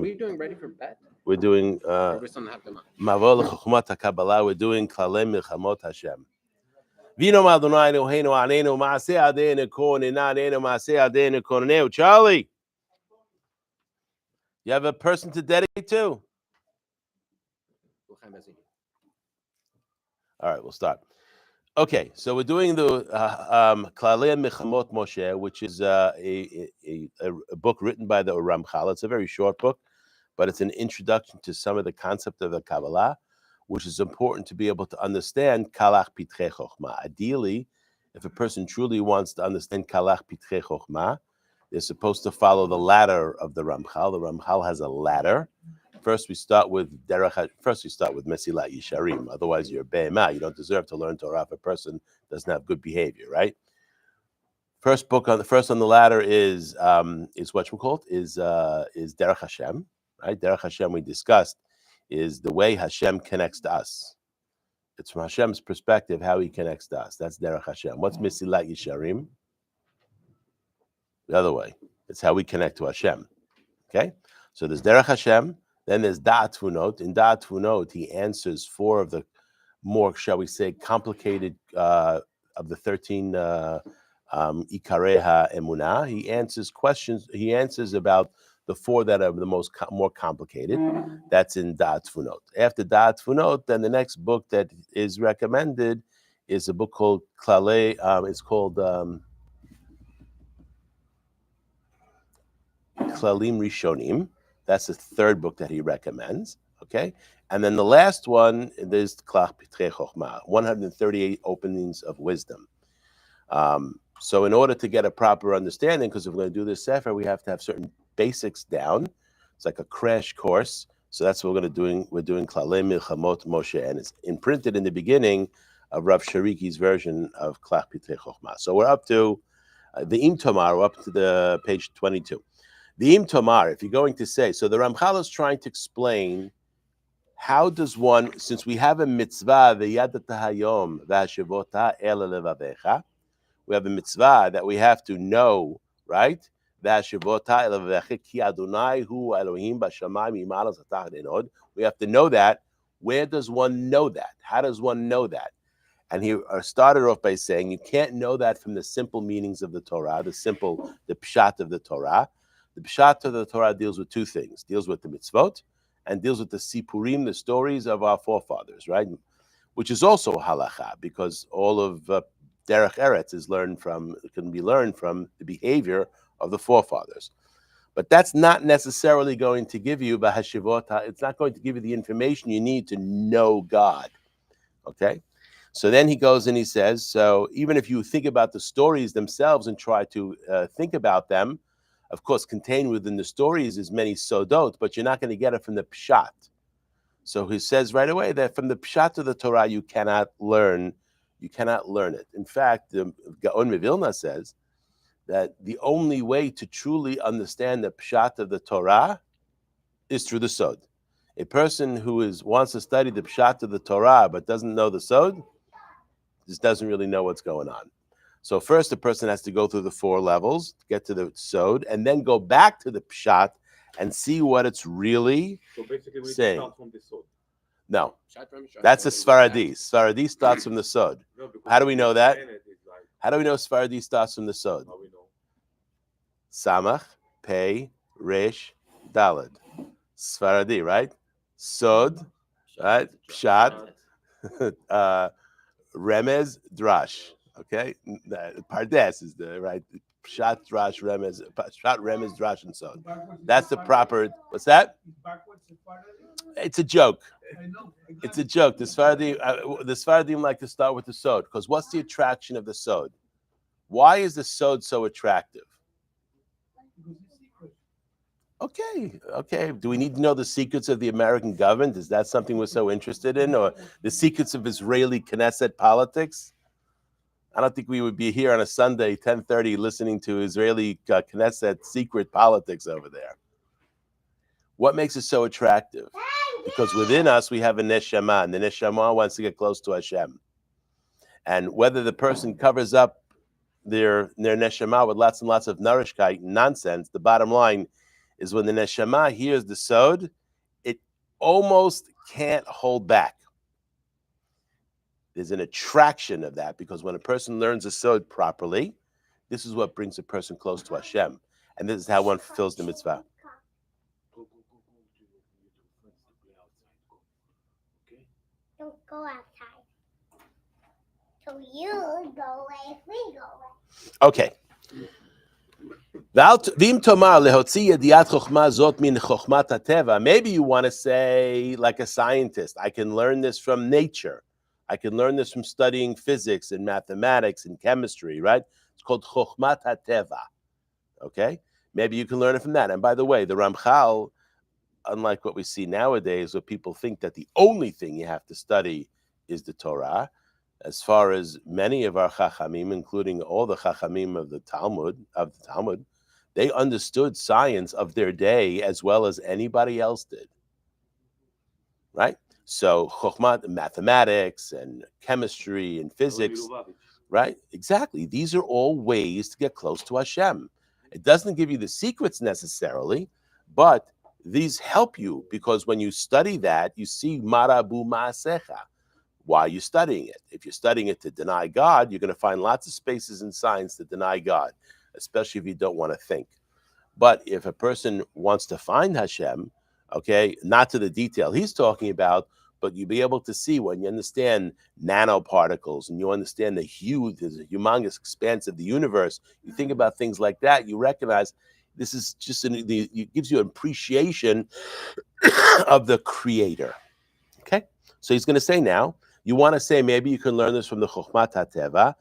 we doing ready for bed? We're doing Or we still have them on? Mavol Chokhmat Kabbalah. We're doing Klalei Milhamot Hashem. Vino Madonai Eloheinu Aneinu Maaseh Adeinu Konina Aneinu Maaseh Adeinu Koninu. Charlie, you have a person to dedicate to? All right, we'll start. Okay, so we're doing the Klalei Milhamot Moshe, which is a book written by the Ramchal. It's a very short book, but it's an introduction to some of the concept of the Kabbalah, which is important to be able to understand Kalach Pitrei Chochma. Ideally, if a person truly wants to understand Kalach Pitrei Chochma, they're supposed to follow the ladder of the Ramchal. The Ramchal has a ladder. First, we start with Mesilat Yesharim. Otherwise, you're Be'emah. You don't deserve to learn Torah if a person doesn't have good behavior, right? First on the ladder is what we call it is Derech Hashem, right? Derech Hashem we discussed is the way Hashem connects to us. It's from Hashem's perspective how He connects to us. That's Derech Hashem. What's Mesilat Yesharim? The other way. It's how we connect to Hashem. Okay, so there's Derech Hashem. Then there's Da'at Funot. In Da'at Funot, he answers 4 of the more, shall we say, complicated of the 13 Ikareha Emunah. He answers questions. He answers about the 4 that are the more complicated. That's in Da'at Funot. After Da'at Funot, then the next book that is recommended is a book called Klalei. It's called Klalim Rishonim. That's the 3rd book that he recommends, okay? And then the last one is Kalach Pitrei Chochma, 138 openings of wisdom. So in order to get a proper understanding, because if we're going to do this sefer, we have to have certain basics down. It's like a crash course. So that's what we're going to do. We're doing Klalei Milhamot Moshe, and it's imprinted in the beginning of Rav Shariki's version of Kalach Pitrei Chochma. So we're up to the Im Tomar, we're up to the page 22. The Im Tomar, if you're going to say, so the Ramchal is trying to explain how does one, since we have a mitzvah, the Yadata Hayom, V'Hashivota Ela Levavecha, we have a mitzvah that we have to know, right? V'Hashivota Ela Levavecha, Ki Adonai Hu Elohim B'Shamayim Yimalas Atach Enod. We have to know that. Where does one know that? How does one know that? And he started off by saying you can't know that from the simple meanings of the Torah, the pshat of the Torah. The pshat of the Torah deals with 2 things. Deals with the mitzvot and deals with the sipurim, the stories of our forefathers, right? Which is also halacha, because all of Derech Eretz can be learned from the behavior of the forefathers. But that's not necessarily going to give you b'hashivot. It's not going to give you the information you need to know God. Okay? So then he goes and he says, so even if you think about the stories themselves and try to think about them, of course, contained within the stories is many sodot, but you're not going to get it from the pshat. So he says right away that from the pshat of the Torah you cannot learn it. In fact, the Gaon Mevilna says that the only way to truly understand the pshat of the Torah is through the sod. A person who wants to study the pshat of the Torah but doesn't know the sod just doesn't really know what's going on. So first, the person has to go through the 4 levels, get to the sod, and then go back to the pshat and see what it's really saying. Start from the sod. No, that's a Sfaradi. Sfaradi starts from the sod. How do we know that? How do we know Sfaradi starts from the sod? Samach, Pei, Resh, Daled. Sfaradi, right? Sod, right? Pshat, Remez, Drash. Okay, Pardes is the right Pshat, Drash, Remez, Pshat, Remez, Drash, and so on. That's the proper. What's that? It's a joke. It's a joke. The Sfaradim like to start with the sod, because what's the attraction of the sod? Why is the sod so attractive? Okay. Do we need to know the secrets of the American government? Is that something we're so interested in, or the secrets of Israeli Knesset politics? I don't think we would be here on a Sunday, 10:30, listening to Israeli Knesset secret politics over there. What makes it so attractive? Because within us, we have a neshama, and the neshama wants to get close to Hashem. And whether the person covers up their neshama with lots and lots of nourishkeit and nonsense, the bottom line is when the neshama hears the sod, it almost can't hold back. There's an attraction of that because when a person learns the sod properly, this is what brings a person close to Hashem. And this is how one fulfills the mitzvah. Don't go outside. So you go away if we go away. Okay. Maybe you want to say, like a scientist, I can learn this from nature. I can learn this from studying physics and mathematics and chemistry, right? It's called chokhmat hateva. Okay? Maybe you can learn it from that. And by the way, the Ramchal, unlike what we see nowadays, where people think that the only thing you have to study is the Torah, as far as many of our Chachamim, including all the Chachamim of the Talmud, they understood science of their day as well as anybody else did. Right? So Chokhmat, mathematics and chemistry and physics, right? Exactly. These are all ways to get close to Hashem. It doesn't give you the secrets necessarily, but these help you because when you study that, you see marabu ma'asecha. Why are you studying it? If you're studying it to deny God, you're going to find lots of spaces in science to deny God, especially if you don't want to think. But if a person wants to find Hashem, okay, not to the detail he's talking about, but you'll be able to see when you understand nanoparticles and you understand the humongous expanse of the universe, you think about things like that, you recognize this is just, it gives you an appreciation of the Creator. Okay? So he's going to say now, you want to say maybe you can learn this from the Chokhmat HaTeva.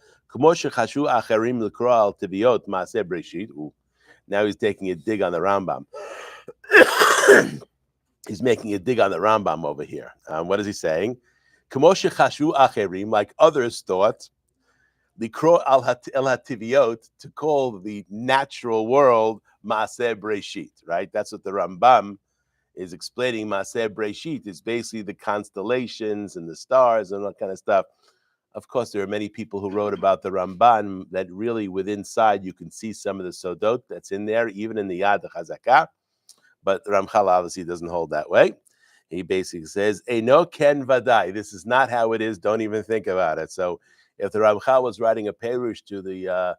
Now he's taking a dig on the Rambam. He's making a dig on the Rambam over here. What is he saying? Like others thought, to call the natural world Maaseh Breshit, right? That's what the Rambam is explaining. Maaseh Breshit is basically the constellations and the stars and all that kind of stuff. Of course, there are many people who wrote about the Ramban that really within inside you can see some of the Sodot that's in there, even in the Yad HaChazakah. But Ramchal obviously doesn't hold that way. He basically says, Eino ken vadai. This is not how it is. Don't even think about it. So if the Ramchal was writing a perush to the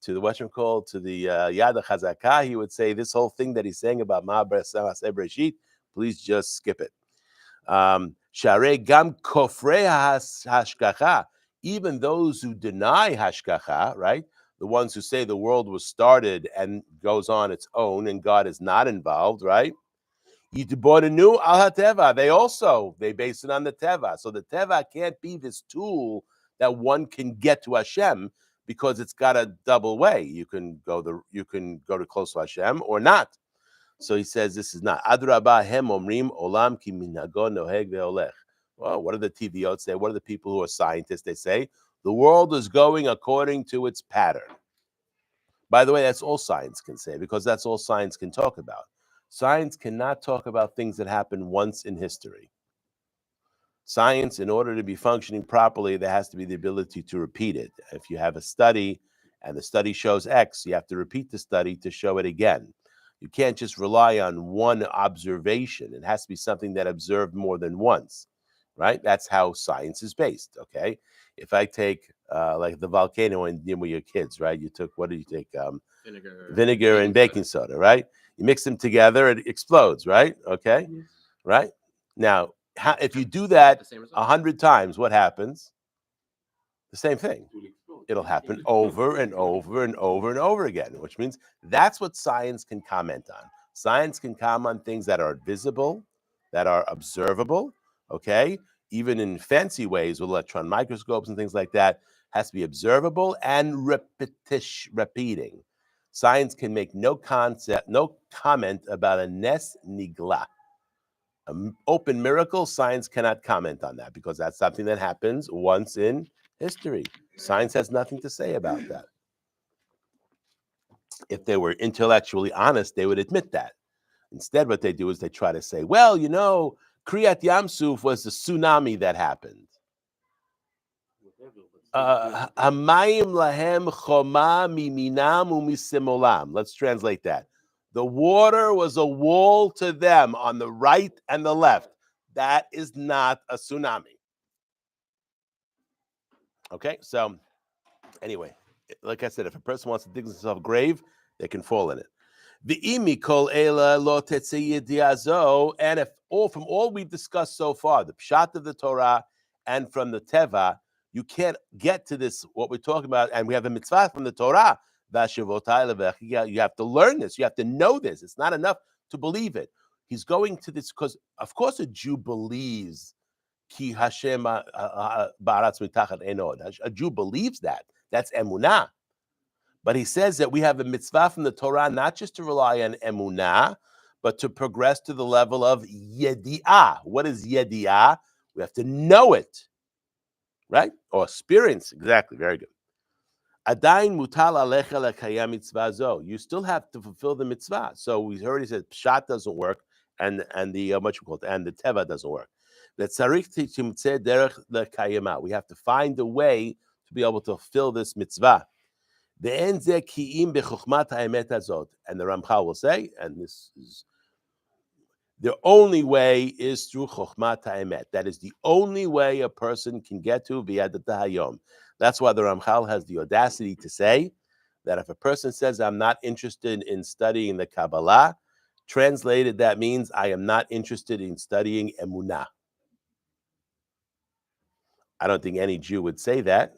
Yad HaChazakah, he would say this whole thing that he's saying about Maaseh Breshit, please just skip it. Sharei gam kofrei hashgacha. Even those who deny hashgacha, right? The ones who say the world was started and goes on its own and God is not involved, right? Yitbodenu al hateva. They base it on the teva. So the teva can't be this tool that one can get to Hashem because it's got a double way. You can go to close to Hashem or not. So he says this is not. Adrabah hem omrim olam ki minhago noheg veolech. Well, what do the TVOs say? What are the people who are scientists? They say the world is going according to its pattern. By the way, that's all science can say because that's all science can talk about. Science cannot talk about things that happened once in history. Science, in order to be functioning properly, there has to be the ability to repeat it. If you have a study and the study shows X, you have to repeat the study to show it again. You can't just rely on one observation. It has to be something that observed more than once, right? That's how science is based, okay? If I take, like the volcano when you were your kids, right? You took, what did you take? Vinegar and baking soda, right? You mix them together, it explodes, right? Okay, right? Now, if you do that 100 times, what happens? The same thing. It'll happen over and over and over and over again, which means that's what science can comment on. Science can comment on things that are visible, that are observable, okay? Even in fancy ways with electron microscopes and things like that, has to be observable and repeating. Science can make no comment about a nes nigla. An open miracle, science cannot comment on that because that's something that happens once in history. Science has nothing to say about that. If they were intellectually honest, they would admit that. Instead, what they do is they try to say, well, you know, Kriyat Yamsuf was the tsunami that happened. Hamayim lahem choma miminam umisimolam. Let's translate that. The water was a wall to them on the right and the left. That is not a tsunami. Okay, so anyway, like I said, if a person wants to dig himself a grave, they can fall in it. And if from all we've discussed so far, the pshat of the Torah and from the Teva, you can't get to this, what we're talking about, and we have a mitzvah from the Torah. You have to learn this. You have to know this. It's not enough to believe it. He's going to this because, of course, a Jew believes Ki Hashem ba'aratz mitachat enod. A Jew believes that. That's emunah. But he says that we have a mitzvah from the Torah not just to rely on emunah, but to progress to the level of yedi'ah. What is yedi'ah? We have to know it, right? Or experience. Exactly. Very good. Adain mutal alecha lekayam mitzvah zo. You still have to fulfill the mitzvah. So we already said pshat doesn't work, and the and the teva doesn't work. That tzarich timtzeh derech lekayama. We have to find a way to be able to fulfill this mitzvah. And the Ramchal will say, and this is the only way is through chokhmat ha'emet. That is the only way a person can get to v'yadat hayom. That's why the Ramchal has the audacity to say that if a person says, I'm not interested in studying the Kabbalah, translated, that means I am not interested in studying emunah. I don't think any Jew would say that,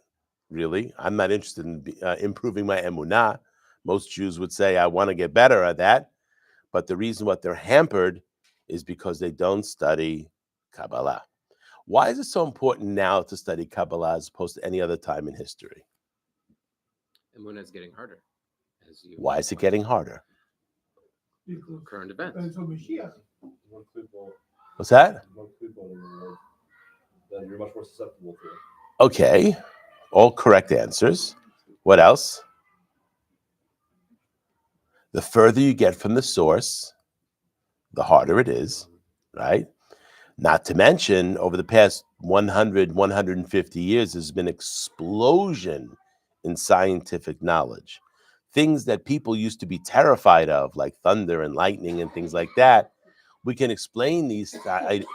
really. I'm not interested in improving my emunah. Most Jews would say, I want to get better at that. But the reason what they're hampered is because they don't study Kabbalah. Why is it so important now to study Kabbalah as opposed to any other time in history? Emunah is getting harder. Why is it getting harder? Current events. What's that? Then you're much more susceptible to it. Okay, all correct answers. What else? The further you get from the source, the harder it is, right? Not to mention, over the past 100, 150 years, there's been an explosion in scientific knowledge. Things that people used to be terrified of, like thunder and lightning and things like that, we can explain these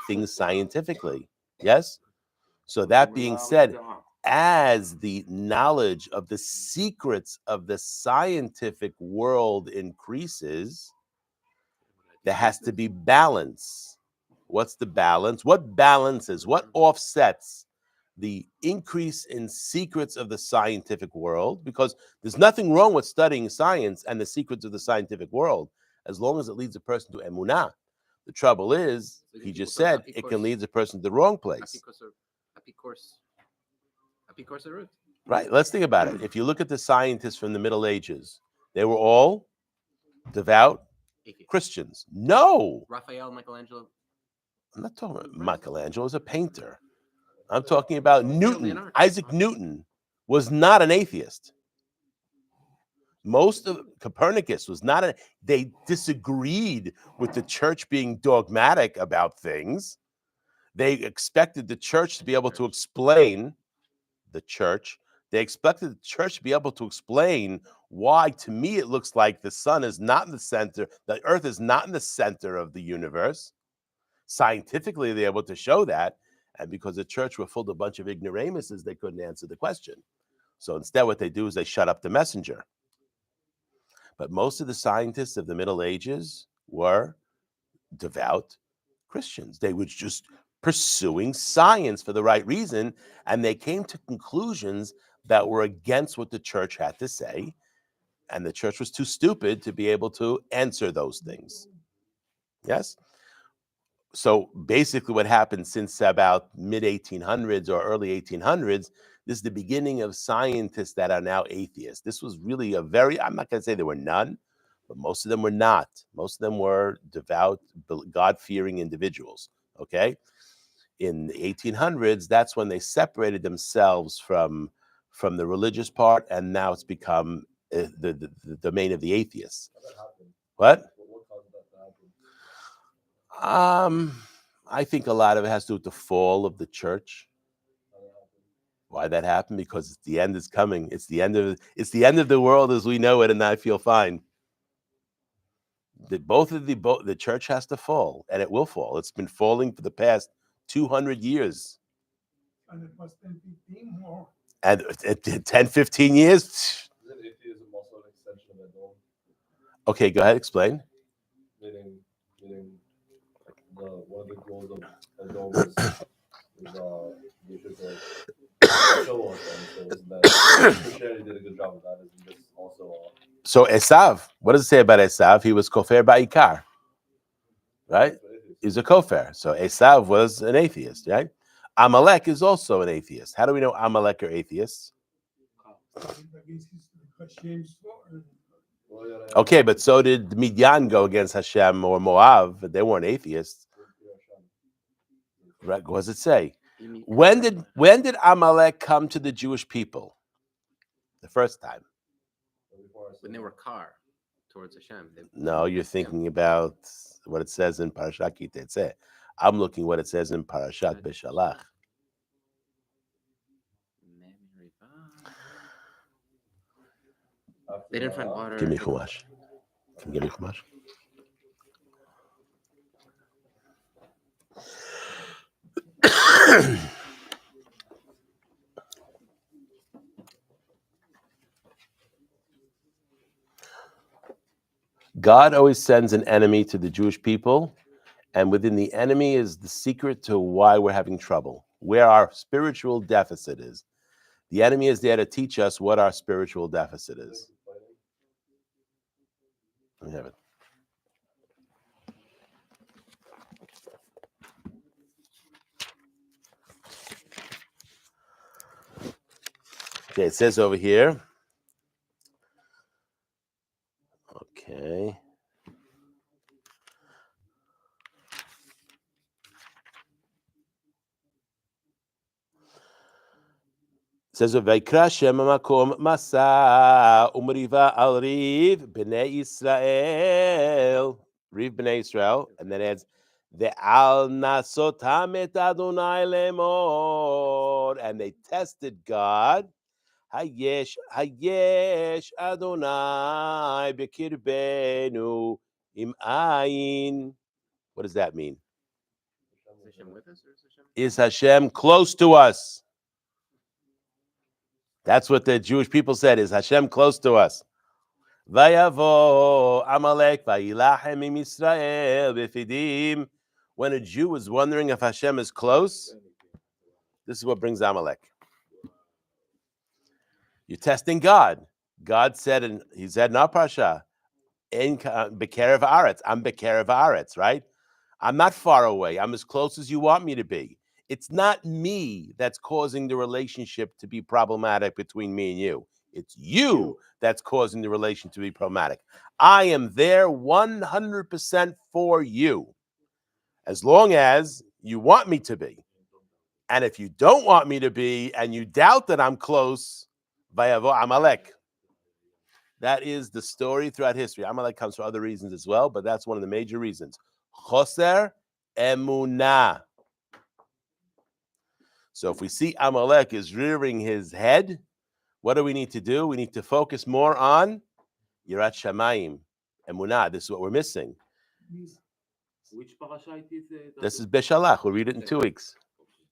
things scientifically, yes? So that being said, as the knowledge of the secrets of the scientific world increases, there has to be balance. What's the balance? What balances, what offsets the increase in secrets of the scientific world? Because there's nothing wrong with studying science and the secrets of the scientific world, as long as it leads a person to emunah. The trouble is, he just said, it can lead a person to the wrong place. Right, let's think about it. If you look at the scientists from the Middle Ages, they were all devout Christians. No. Raphael, Michelangelo. I'm not talking about Michelangelo as a painter. I'm talking about Newton. Isaac Newton was not an atheist. Most of Copernicus was not they disagreed with the church being dogmatic about things. They expected the church to be able to explain the church. They expected the church to be able to explain why, to me, it looks like the sun is not in the center, the earth is not in the center of the universe. Scientifically, they're able to show that. And because the church were full of a bunch of ignoramuses, they couldn't answer the question. So instead, what they do is they shut up the messenger. But most of the scientists of the Middle Ages were devout Christians. They were just pursuing science for the right reason, and they came to conclusions that were against what the church had to say, and the church was too stupid to be able to answer those things. Yes? So basically what happened since about mid-1800s or early 1800s, this is the beginning of scientists that are now atheists. This was really I'm not going to say there were none, but most of them were not. Most of them were devout, God-fearing individuals, okay? In the 1800s, that's when they separated themselves from the religious part, and now it's become the domain of the atheists. What? What caused that to happen? I think a lot of it has to do with the fall of the church. Why that happened? Because the end is coming. It's the end of the world as we know it, and I feel fine. The church has to fall, and it will fall. It's been falling for the past 200 years. And it was 10, 15 more. And 10, 15 years? Isn't atheism also an extension of Adon? Okay, go ahead, explain. Meaning one of the goals of Adon is you should show us them. So isn't that Christianity did a good job of that? Isn't this also So Esav, what does it say about Esav? He was kofer ba'ikar, right? He's a kofer. So Esav was an atheist, right? Amalek is also an atheist. How do we know Amalek are atheists? Okay, but so did Midian go against Hashem or Moab. They weren't atheists. Right? What does it say? When did Amalek come to the Jewish people? The first time. When they were car towards Hashem. No, you're thinking about what it says in Parashat Ki Tetzeh. I'm looking what it says in Parashat Beshalach. They didn't find water. Give me Chumash. Can you give me Chumash? God always sends an enemy to the Jewish people, and within the enemy is the secret to why we're having trouble, where our spiritual deficit is. The enemy is there to teach us what our spiritual deficit is. Let me have it. Okay, it says over here. Okay. It says, "Vayikra Shem hamakom masa umriva al riv bnei Israel." Riv bnei Israel, and then it adds, "Ve'al nasotam et Adonai lemor," and they tested God. Hayesh Adonai bekirbenu im ayin. What does that mean? Is Hashem with us, or Is Hashem close to us? That's what the Jewish people said. Is Hashem close to us? Vayavo Amalek vayilachem im Yisrael befidim. When a Jew is wondering if Hashem is close, this is what brings Amalek. You're testing God. God said, and he said in our parsha, "In Bekerev Haaretz, I'm Bekerev Haaretz," right? I'm not far away. I'm as close as you want me to be. It's not me that's causing the relationship to be problematic between me and you. It's you that's causing the relation to be problematic. I am there 100% for you, as long as you want me to be. And if you don't want me to be, and you doubt that I'm close, Vayavo Amalek. That is the story throughout history. Amalek comes for other reasons as well, but that's one of the major reasons. Choser emunah. So if we see Amalek is rearing his head, what do we need to do? We need to focus more on Yirat Shamayim, emunah. This is what we're missing. Which parasha it is? This is Beshalach. We'll read it in 2 weeks.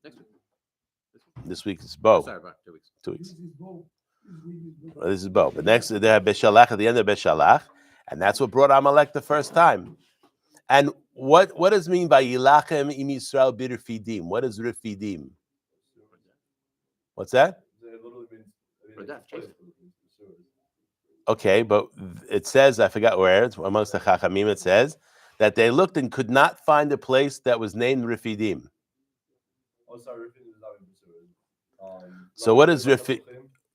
Next week. This week is Bo. Sorry, about 2 weeks. 2 weeks. This Well, this is Bo. But next, they have Beshalach at the end of Beshalach, and that's what brought Amalek the first time. And what does it mean by Yilachem im Yisrael birfidim? What is rifidim? What's that? For death, chasing. Okay, but it says, I forgot where, it's amongst the Chachamim, it says that they looked and could not find a place that was named Rifidim. Oh, sorry, Rifidim is not in Basurim. So what is Rifidim?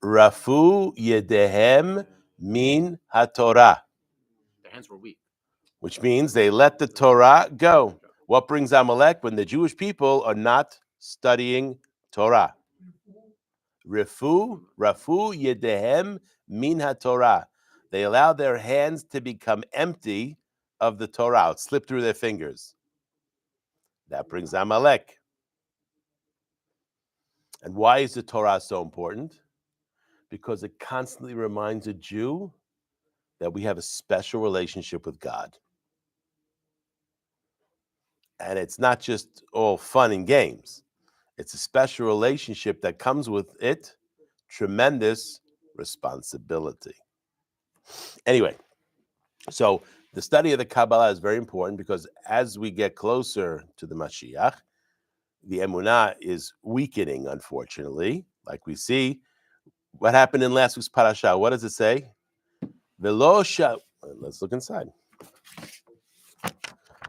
Rafu yedehem min haTorah. Their hands were weak. Which means they let the Torah go. What brings Amalek? When the Jewish people are not studying Torah. Rafu yedehem min haTorah. They allow their hands to become empty of the Torah. It slipped through their fingers. That brings Amalek. And why is the Torah so important? Because it constantly reminds a Jew that we have a special relationship with God. And it's not just all fun and games. It's a special relationship that comes with it, tremendous responsibility. Anyway, so the study of the Kabbalah is very important because as we get closer to the Mashiach, the emunah is weakening, unfortunately. Like we see, what happened in last week's parasha? What does it say? Let's look inside.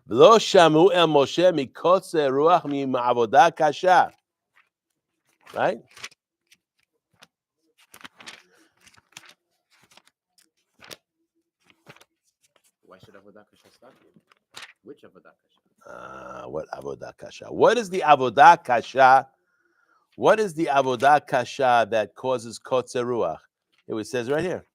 V'lo shamu el Moshe mikotze ruach ma'avodah kasha. Right? Why should Avodah Kasha stop here? Which Avodah Kasha? What avodah kasha? What is the avodah kasha? What is the avodah kasha that causes kotze ruach? It says right here.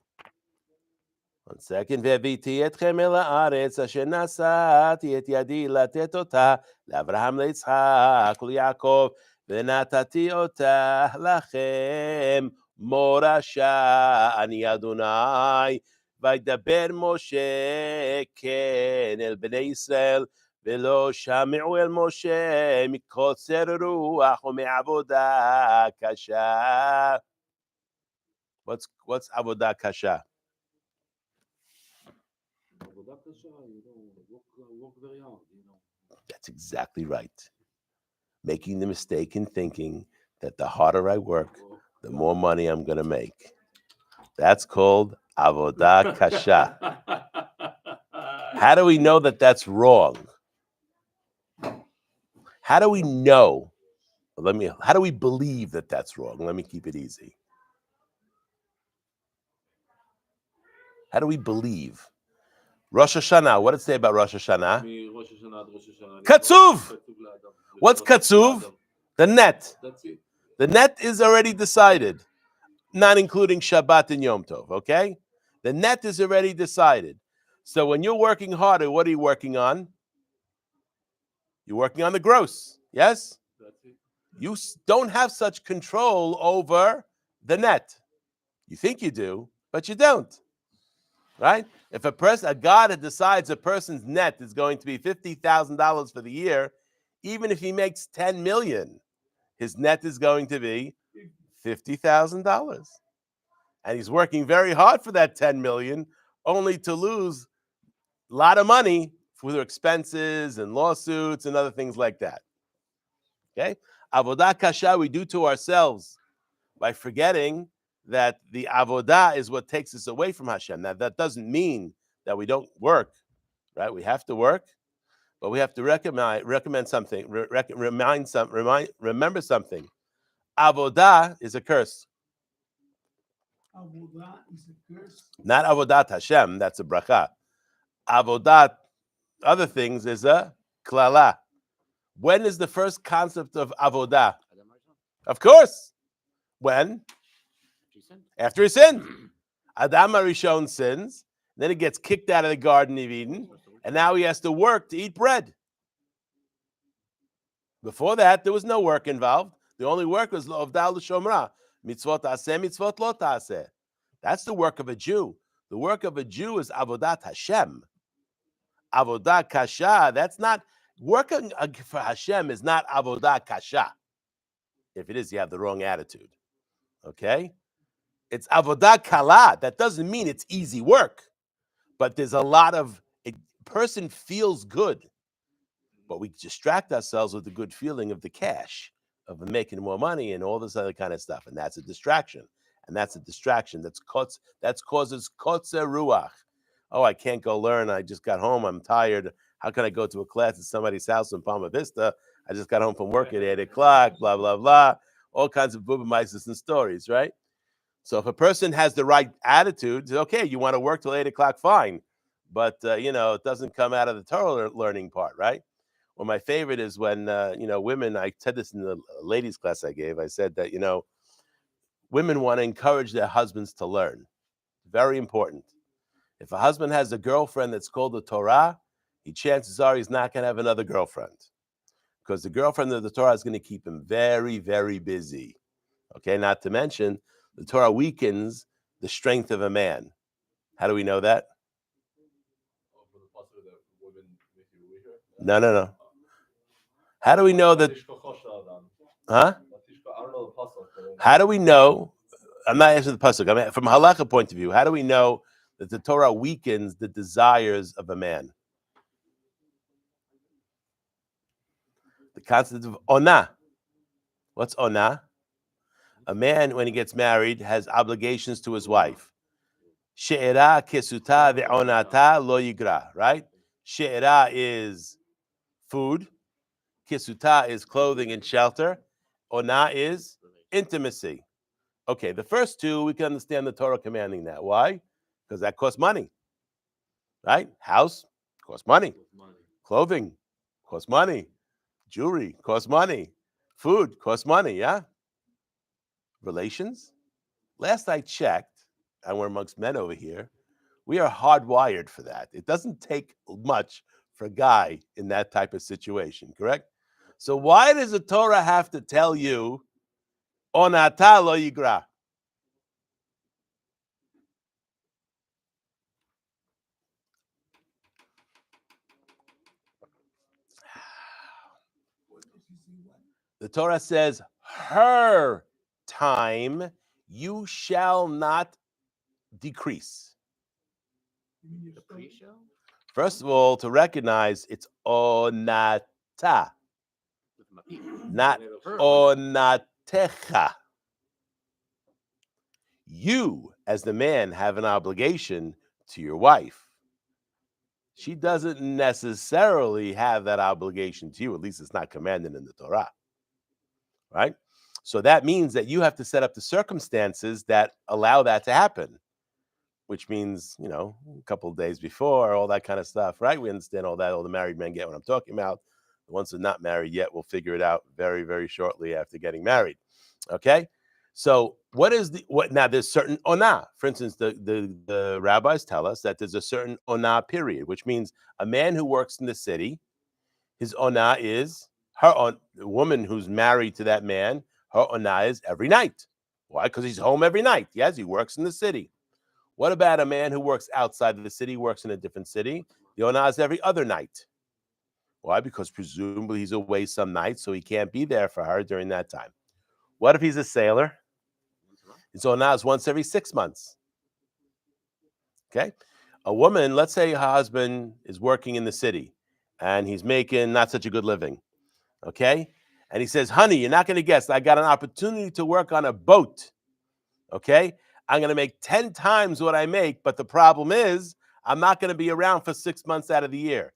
1 second. והביאתי אתכם אל הארץ אשר נשאתי את ידי לתת אותה לאברהם ליצחק וליעקב ונתתי אותה לכם מורשה אני אדוני וידבר משה כן אל בני ישראל ולא שמעו אל משה מקוצר רוח ומעבודה קשה. What's עבודה קשה? Work very hard, That's exactly right. Making the mistake in thinking that the harder I work, the more money I'm going to make. That's called avodah kasha. How do we know that that's wrong? How do we know? How do we believe that that's wrong? Let me keep it easy. How do we believe? Rosh Hashanah, what did it say about Rosh Hashanah? Katsuv! What's Katsuv? The net. That's it. The net is already decided, not including Shabbat and Yom Tov, okay? The net is already decided. So when you're working harder, what are you working on? You're working on the gross, yes? That's it. You don't have such control over the net. You think you do, but you don't. Right? If a God decides a person's net is going to be $50,000 for the year, even if he makes $10 million, his net is going to be $50,000. And he's working very hard for that $10 million, only to lose a lot of money for their expenses and lawsuits and other things like that. Okay? Avodah kasha we do to ourselves by forgetting that the avodah is what takes us away from Hashem. Now, that doesn't mean that we don't work, right? We have to work, but we have to remember something. Avodah is a curse. Avodah is a curse. Not avodat Hashem, that's a bracha. Avodat, other things, is a klalei. When is the first concept of avodah? Of course. When? After he sinned. Adam HaRishon sins, then he gets kicked out of the Garden of Eden, and now he has to work to eat bread. Before that, there was no work involved. The only work was L'ovdah L'shomra. Mitzvot aseh, mitzvot lo ta'aseh. That's the work of a Jew. The work of a Jew is avodat Hashem. Avodah kasha, that's not, working for Hashem is not avodah kasha. If it is, you have the wrong attitude. Okay? It's avodah kala. That doesn't mean it's easy work. But there's a lot of, a person feels good. But we distract ourselves with the good feeling of the cash, of making more money and all this other kind of stuff. And that's a distraction. And that's a distraction. That causes kotze ruach. Oh, I can't go learn. I just got home. I'm tired. How can I go to a class at somebody's house in Palma Vista? I just got home from work at 8 o'clock, blah, blah, blah. All kinds of bubamaises and stories, right? So if a person has the right attitude, okay, you want to work till 8 o'clock, fine. But, it doesn't come out of the Torah learning part, right? Well, my favorite is when, women, I said this in the ladies class I gave, I said that, women want to encourage their husbands to learn. Very important. If a husband has a girlfriend that's called the Torah, chances are he's not going to have another girlfriend. Because the girlfriend of the Torah is going to keep him very, very busy. Okay, not to mention, the Torah weakens the strength of a man. How do we know that? No. How do we know that? Huh? I don't know the pasuk. How do we know? I'm not answering the pasuk. I mean, from a halakha point of view, how do we know that the Torah weakens the desires of a man? The concept of ona. What's ona? A man, when he gets married, has obligations to his wife. She'era kesuta ve'onata lo yigra, right? She'era is food. Kesuta is clothing and shelter. Ona is intimacy. Okay, the first two, we can understand the Torah commanding that. Why? Because that costs money, right? House costs money. Clothing costs money. Jewelry costs money. Food costs money, yeah? Relations? Last I checked, and we're amongst men over here, we are hardwired for that. It doesn't take much for a guy in that type of situation, correct? So why does the Torah have to tell you, onata lo yigra? The Torah says, her time you shall not decrease. The pre-show? First of all, to recognize it's onata, With Mapim. not Her. onatecha. You, as the man, have an obligation to your wife. She doesn't necessarily have that obligation to you. At least it's not commanded in the Torah, right? So that means that you have to set up the circumstances that allow that to happen, which means, a couple of days before, all that kind of stuff, right? We understand all that. All the married men get what I'm talking about. The ones who are not married yet will figure it out very, very shortly after getting married, okay? So now there's certain ona. For instance, the rabbis tell us that there's a certain ona period, which means a man who works in the city, his ona is the woman who's married to that man, her ona is every night. Why? Because he's home every night. Yes, he works in the city. What about a man who works outside of the city, works in a different city? The ona is every other night. Why? Because presumably he's away some nights, so he can't be there for her during that time. What if he's a sailor? His ona is once every 6 months. Okay? A woman, let's say her husband is working in the city and he's making not such a good living. Okay? And he says, honey, you're not going to guess. I got an opportunity to work on a boat. Okay? I'm going to make 10 times what I make, but the problem is I'm not going to be around for 6 months out of the year.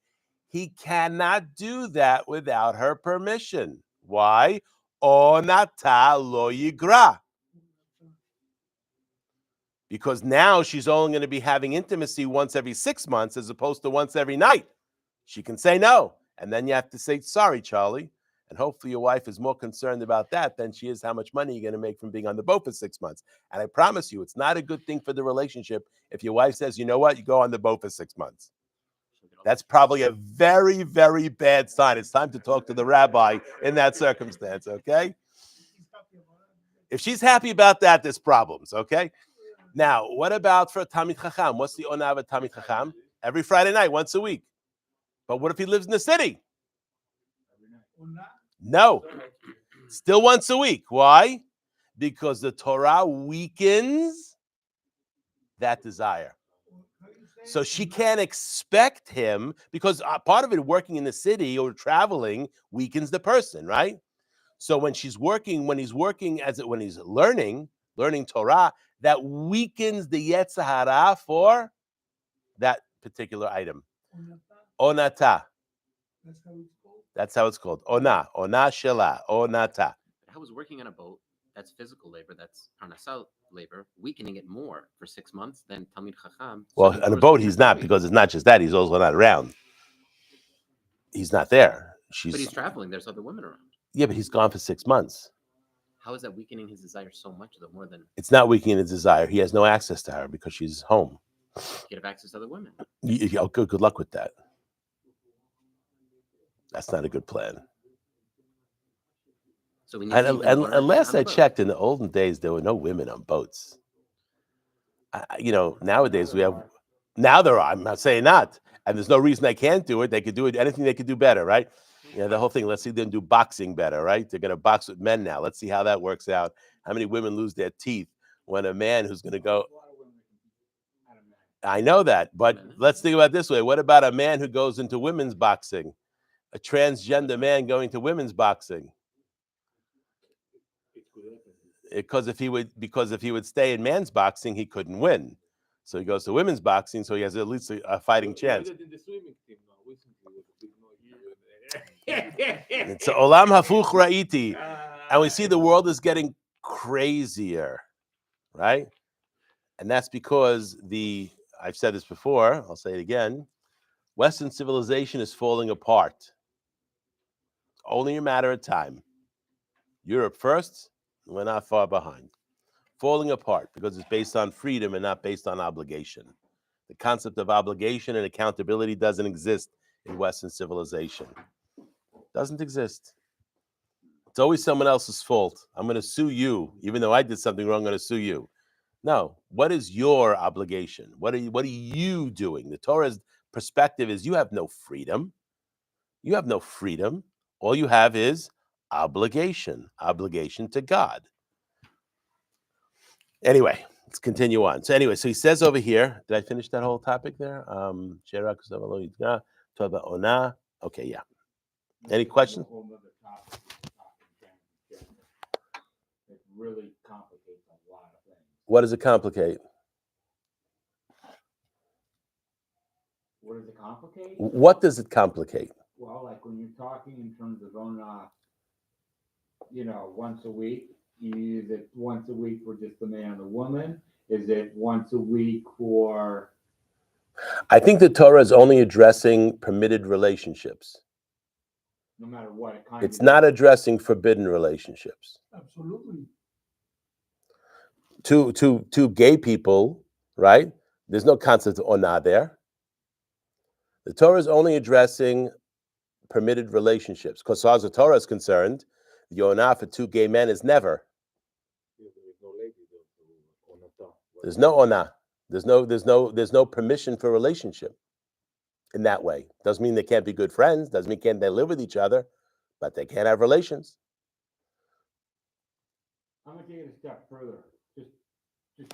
He cannot do that without her permission. Why? Onata lo yigra. Because now she's only going to be having intimacy once every 6 months as opposed to once every night. She can say no. And then you have to say, sorry, Charlie. And hopefully your wife is more concerned about that than she is how much money you're going to make from being on the boat for 6 months. And I promise you, it's not a good thing for the relationship if your wife says, you know what, you go on the boat for 6 months. That's probably a very, very bad sign. It's time to talk to the rabbi in that circumstance, okay? If she's happy about that, there's problems, okay? Now, what about for a Talmid Chacham? What's the ona of a Talmid Chacham? Every Friday night, once a week. But what if he lives in the city? No. Still once a week. Why? Because the Torah weakens that desire. So she can't expect him, because part of it, working in the city or traveling, weakens the person, right? So when he's working, when he's learning Torah, that weakens the Yetzer Hara for that particular item. Onata. That's how it's called. Ona shela, onata. How is working on a boat, that's physical labor, that's parnasal labor, weakening it more for 6 months than Talmid Chacham? Well, on a boat he's not, because it's not just that, he's also not around. He's not there. But he's traveling, there's other women around. Yeah, but he's gone for 6 months. How is that weakening his desire so much, though, more than... It's not weakening his desire. He has no access to her because she's home. He'd have access to other women. Good luck with that. That's not a good plan. So we need And last I checked, in the olden days, there were no women on boats. Nowadays we have... Now there are. I'm not saying not. And there's no reason they can't do it. They could do it. Anything they could do better, right? Yeah, the whole thing. Let's see them do boxing better, right? They're going to box with men now. Let's see how that works out. How many women lose their teeth when a man who's going to go? I know that, but let's think about it this way. What about a man who goes into women's boxing? A transgender man going to women's boxing? Because if he would stay in men's boxing, he couldn't win. So he goes to women's boxing, so he has at least a fighting chance. It's olam hafuch ra'iti, and we see the world is getting crazier, right? And that's because I've said this before, I'll say it again, Western civilization is falling apart. It's only a matter of time. Europe first, we're not far behind. Falling apart because it's based on freedom and not based on obligation. The concept of obligation and accountability doesn't exist in Western civilization. Doesn't exist. It's always someone else's fault. I'm going to sue you. Even though I did something wrong, I'm going to sue you. No. What is your obligation? What are you doing? The Torah's perspective is you have no freedom. You have no freedom. All you have is obligation to God. Anyway, let's continue on. So he says over here, did I finish that whole topic there? Okay, yeah. Any questions? It really complicates a lot of things. What does it complicate? What does it complicate? What does it complicate? Well, like when you're talking in terms of once a week, is it once a week for just the man and the woman? Is it once a week for... I think the Torah is only addressing permitted relationships. No matter what it It's not addressing forbidden relationships. Absolutely. To gay people, right? There's no concept of onah there. The Torah is only addressing permitted relationships. Because as far as the Torah is concerned, the onah for two gay men is never. There's no onah. There's no permission for relationship in that way. Doesn't mean they can't be good friends. Doesn't mean can't they live with each other, but they can't have relations. I'm going to take it a step further. Just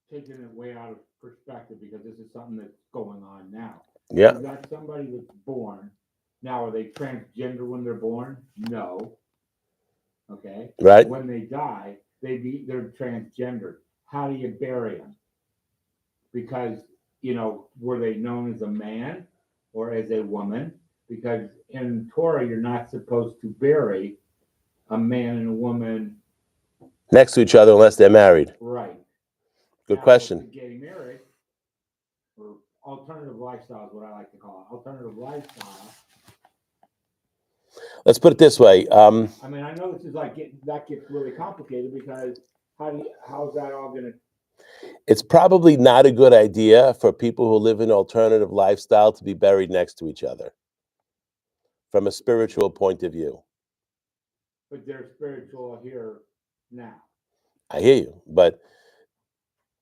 taking it way out of perspective because this is something that's going on now. Yeah. You've got somebody that's born. Now, are they transgender when they're born? No. Okay. Right. When they die, they're transgendered. How do you bury them? Because, were they known as a man or as a woman? Because in Torah, you're not supposed to bury a man and a woman next to each other unless they're married. Right. Good question. Getting married, or alternative lifestyle is what I like to call it. Alternative lifestyle. Let's put it this way. I know this is that gets really complicated because how's that all going to... It's probably not a good idea for people who live an alternative lifestyle to be buried next to each other from a spiritual point of view. But they're spiritual here now. I hear you, but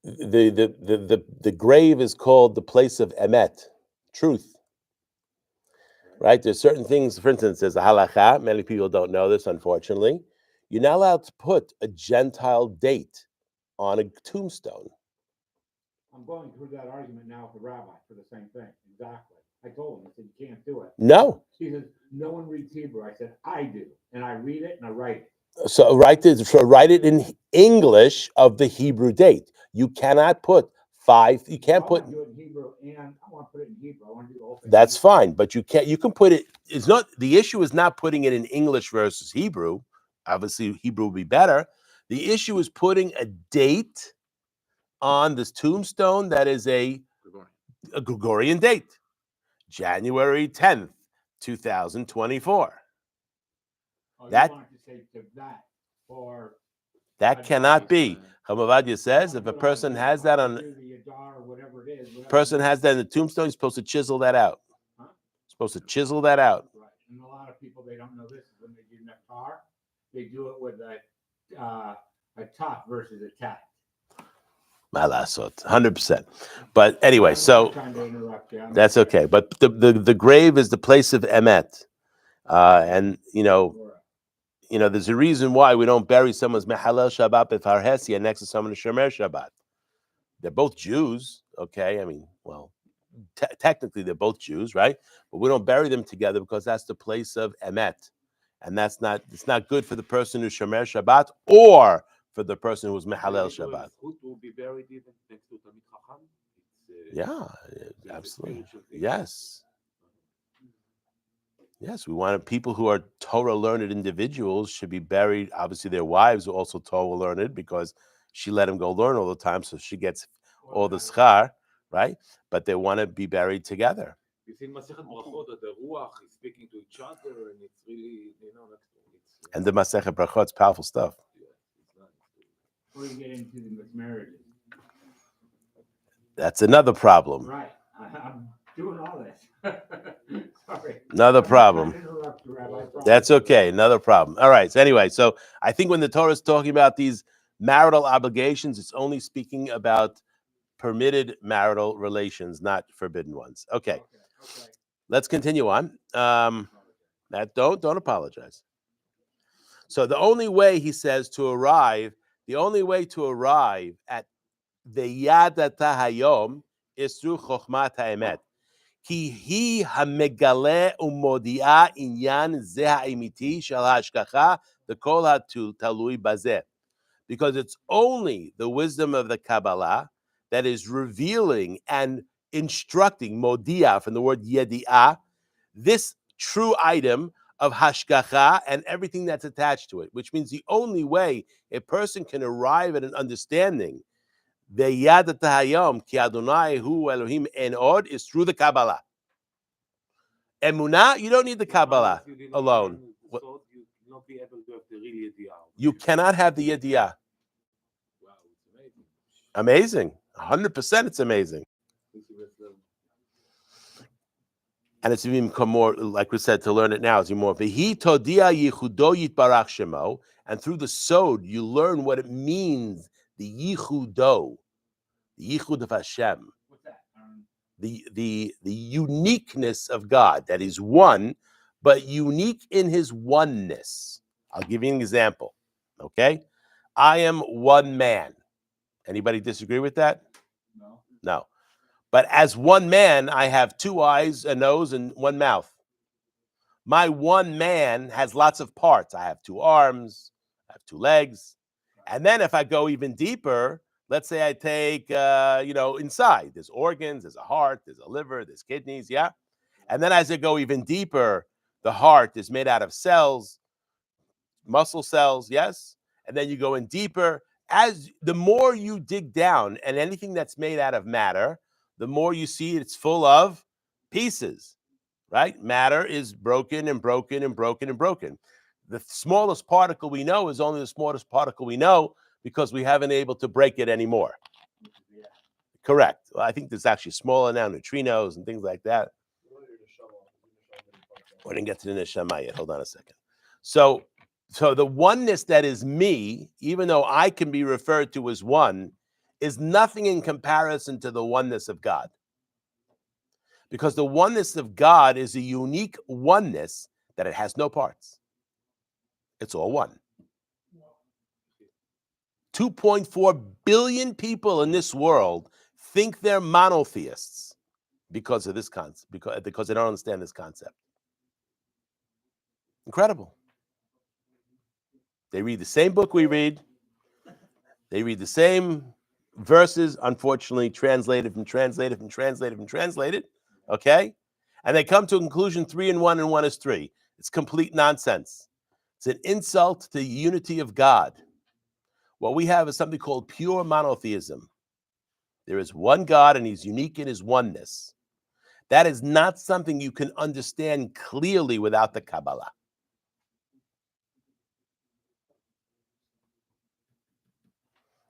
the grave is called the place of emet, truth. Right? There's certain things, for instance, there's a halakha. Many people don't know this, unfortunately. You're not allowed to put a Gentile date on a tombstone. I'm going through that argument now with the rabbi for the same thing. Exactly. I told him, I said, you can't do it. No. He says, no one reads Hebrew. I said, I do. And I read it and I write it. So write it in English of the Hebrew date. You cannot put you can't put... I want to do it in Hebrew and I want to put it in Hebrew. I want to do the whole thing. That's fine, but you can put it... It's not... The issue is not putting it in English versus Hebrew. Obviously, Hebrew would be better. The issue is putting a date on this tombstone that is a Gregorian date. January 10th, 2024. Oh, That... You want to say to that or... That cannot be. Hamavadia says if a person has that on... Person has that in the tombstone, he's supposed to chisel that out. Huh? Supposed to chisel that out. Right. And a lot of people, they don't know this. When they do nektar, they do it with a top versus a tat. Malasot, 100%. But anyway, so I'm trying to interrupt you. that's okay. But the grave is the place of emet. And there's a reason why we don't bury someone's Mehalel Shabbat b'Farhesia next to someone Shomer Shabbat. They're both Jews, okay? I mean, well, technically they're both Jews, right? But we don't bury them together because that's the place of Emet, and it's not good for the person who's Shomer Shabbat or for the person who's Mehalel Shabbat. To be buried even next to Talmid Chacham. Yeah, absolutely. Yes. Yes, we want people who are Torah learned individuals should be buried. Obviously, their wives are also Torah learned because she let them go learn all the time, so she gets all the schar, right? But they want to be buried together. You see in Masechet Brachot that the Ruach is speaking to each other, and it's really, And the Masechet Brachot, it's powerful stuff. Before you get into the marriages. That's another problem. Right. I'm doing all this. Sorry. Another problem. Interrupt you, Rabbi. That's okay. Another problem. All right. So anyway, I think when the Torah is talking about these marital obligations, it's only speaking about permitted marital relations, not forbidden ones. Okay. Let's continue on. Don't apologize. So the only way, he says, to arrive at the Yadata Hayom is through Chochmat HaEmet. Ki hi hamegale umodia inyan ze ha'imiti shel hashgacha v'kol ha'talui bazeh. Because it's only the wisdom of the Kabbalah that is revealing and instructing, modia, from the word yedi'ah, this true item of hashgacha and everything that's attached to it, which means the only way a person can arrive at an understanding the Yadat Hayom ki Adonai hu Elohim en od is through the Kabbalah. Emunah, you don't need the Kabbalah alone. You cannot have the Yediyah. Amazing. 100% it's amazing. And it's even become more, like we said, to learn it now, it's even more. V'hi todia yichudo yitbarach shemo, and through the sod, you learn what it means, the yichudo, the yichud of Hashem. What's that? The uniqueness of God, that is one, but unique in his oneness. I'll give you an example, okay? I am one man. Anybody disagree with that? No. No. But as one man, I have two eyes, a nose, and one mouth. My one man has lots of parts. I have two arms, I have two legs. And then if I go even deeper, let's say I take, inside, there's organs, there's a heart, there's a liver, there's kidneys, yeah? And then as I go even deeper, the heart is made out of cells, muscle cells, yes? And then you go in deeper. As the more you dig down, and anything that's made out of matter, the more you see it's full of pieces, right? Matter is broken and broken and broken and broken. The smallest particle we know is only the smallest particle we know because we haven't been able to break it anymore. Yeah. Correct. Well, I think there's actually smaller now, neutrinos and things like that. We didn't get to the neshama yet. Hold on a second. So the oneness that is me, even though I can be referred to as one, is nothing in comparison to the oneness of God. Because the oneness of God is a unique oneness that it has no parts. It's all one. 2.4 billion people in this world think they're monotheists because of this concept, because they don't understand this concept. Incredible. They read the same book we read. They read the same verses, unfortunately, translated. Okay? And they come to a conclusion 3 and 1 and 1 is 3. It's complete nonsense. It's an insult to the unity of God. What we have is something called pure monotheism. There is one God and he's unique in his oneness. That is not something you can understand clearly without the Kabbalah.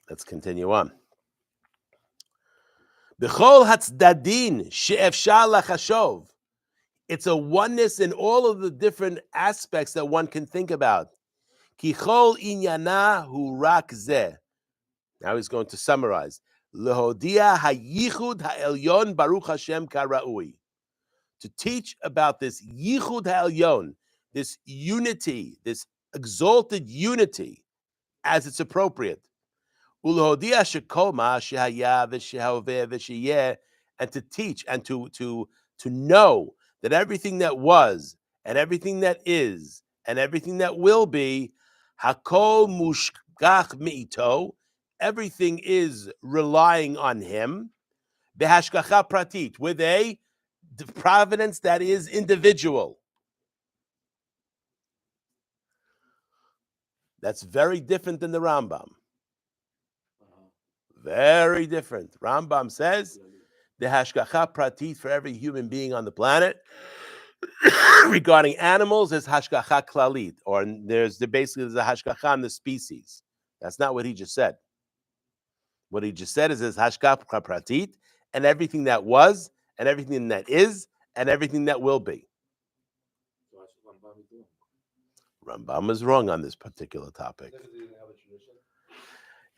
Let's continue on. B'chol hatzdadin she'efshar lachashov. It's a oneness in all of the different aspects that one can think about. Ki chol inyana hu rak zeh. Now he's going to summarize. Lehodia hayichud ha'elyon baruch Hashem karaui. To teach about this yichud ha'elyon, this unity, this exalted unity, as it's appropriate. Ulohodia shekoma shehaya v'shehoveh v'sheyeh, and to teach and to know that everything that was and everything that is and everything that will be, hakol mushkach meito, everything is relying on him, behashgacha pratit, with a providence that is individual. That's very different than the Rambam. Very different. Rambam says the hashgacha pratit for every human being on the planet regarding animals is hashgacha klalit, or there's a hashgacha on the species. That's not what he just said. What he just said is hashgacha pratit, and everything that was, and everything that is, and everything that will be. Rambam is wrong on this particular topic. Because they didn't have a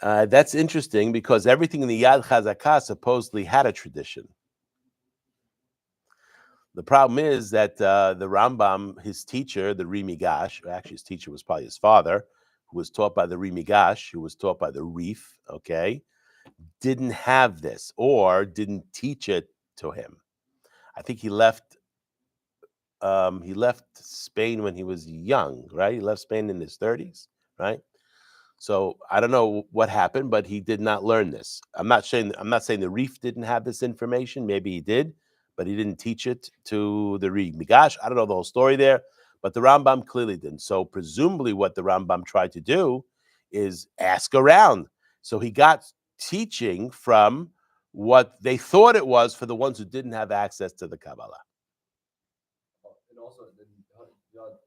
tradition. That's interesting because everything in the Yad Chazakah supposedly had a tradition. The problem is that the Rambam, his teacher, the Rimigash, actually his teacher was probably his father, who was taught by the Rimigash, who was taught by the Rif, okay, didn't have this or didn't teach it to him. I think he left Spain when he was young, right? He left Spain in his 30s, right? So I don't know what happened, but he did not learn this. I'm not saying the Rif didn't have this information. Maybe he did, but he didn't teach it to the Rif Migash. I don't know the whole story there, but the Rambam clearly didn't. So presumably what the Rambam tried to do is ask around. So he got teaching from what they thought it was for the ones who didn't have access to the Kabbalah. And also, in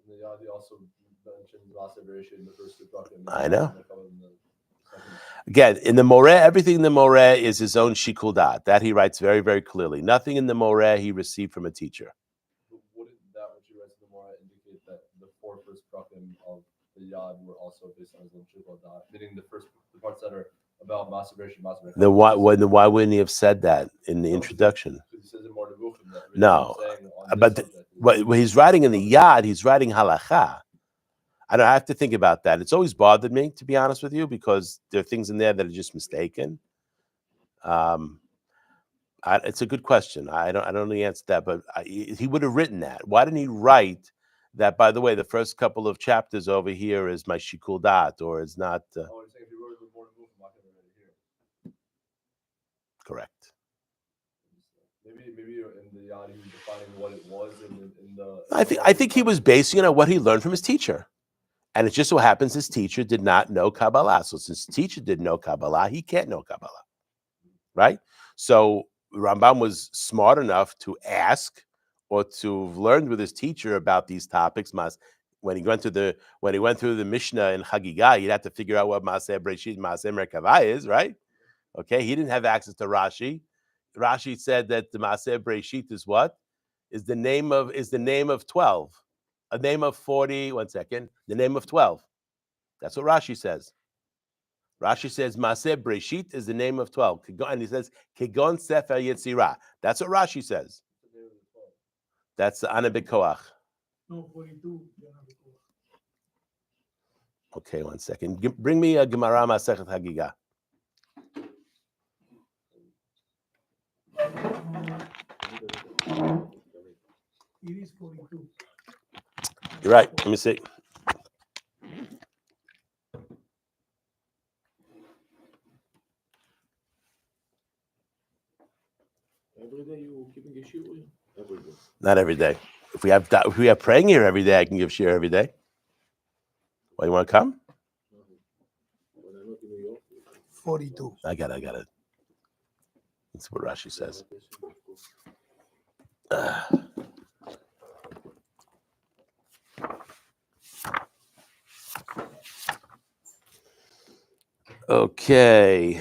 the Yad, he also mentioned Maaseh Bereshit in the first two Prakim. I know. Again, in the Moreh, everything in the Moreh is his own shikul dat. That he writes very, very clearly. Nothing in the Moreh he received from a teacher. Wouldn't that, what you read in the Moreh, indicate that the four first Prakim of the Yad were also based on his own shikul dat? Meaning the parts that are about Maaseh Bereshit, Then why wouldn't he have said that in the introduction? Because he says in more Nevuchim that No, but when he's writing in the Yad, he's writing halacha. I have to think about that. It's always bothered me, to be honest with you, because there are things in there that are just mistaken. It's a good question. I don't know the answer to that, but he would have written that. Why didn't he write that? By the way, the first couple of chapters over here is my shikul dat, or is not oh, you're saying if you wrote the more Nevuchim, I'm not going to read it here. correct. Maybe in the Yad he was defining what it was in the. I think he was basing it on what he learned from his teacher. And it just so happens his teacher did not know Kabbalah. So since his teacher didn't know Kabbalah, he can't know Kabbalah, right? So Rambam was smart enough to ask or to have learned with his teacher about these topics. When he went through the Mishnah in Hagigah, he'd have to figure out what Maaseh Bereshit, Maaseh Merkavah is, right? Okay, he didn't have access to Rashi. Rashi said that the Maaseh Bereshit is what? Is the name of 12. A name of 40, one second, the name of 12. That's what Rashi says. Rashi says, Maaseh Bereshit is the name of 12. And he says, Kegon Sefer Yetzirah. That's what Rashi says. That's the Ana B'Koach. No, 42. Okay, one second. Bring me a Gemara Masechet Hagigah. It is 42. You're right. Let me see. Every day you keeping a shiur? Every day. Not every day. If we have praying here every day, I can give share every day. Well, you want to come? When I'm not in New York. 42. I got it. That's what Rashi says. Okay.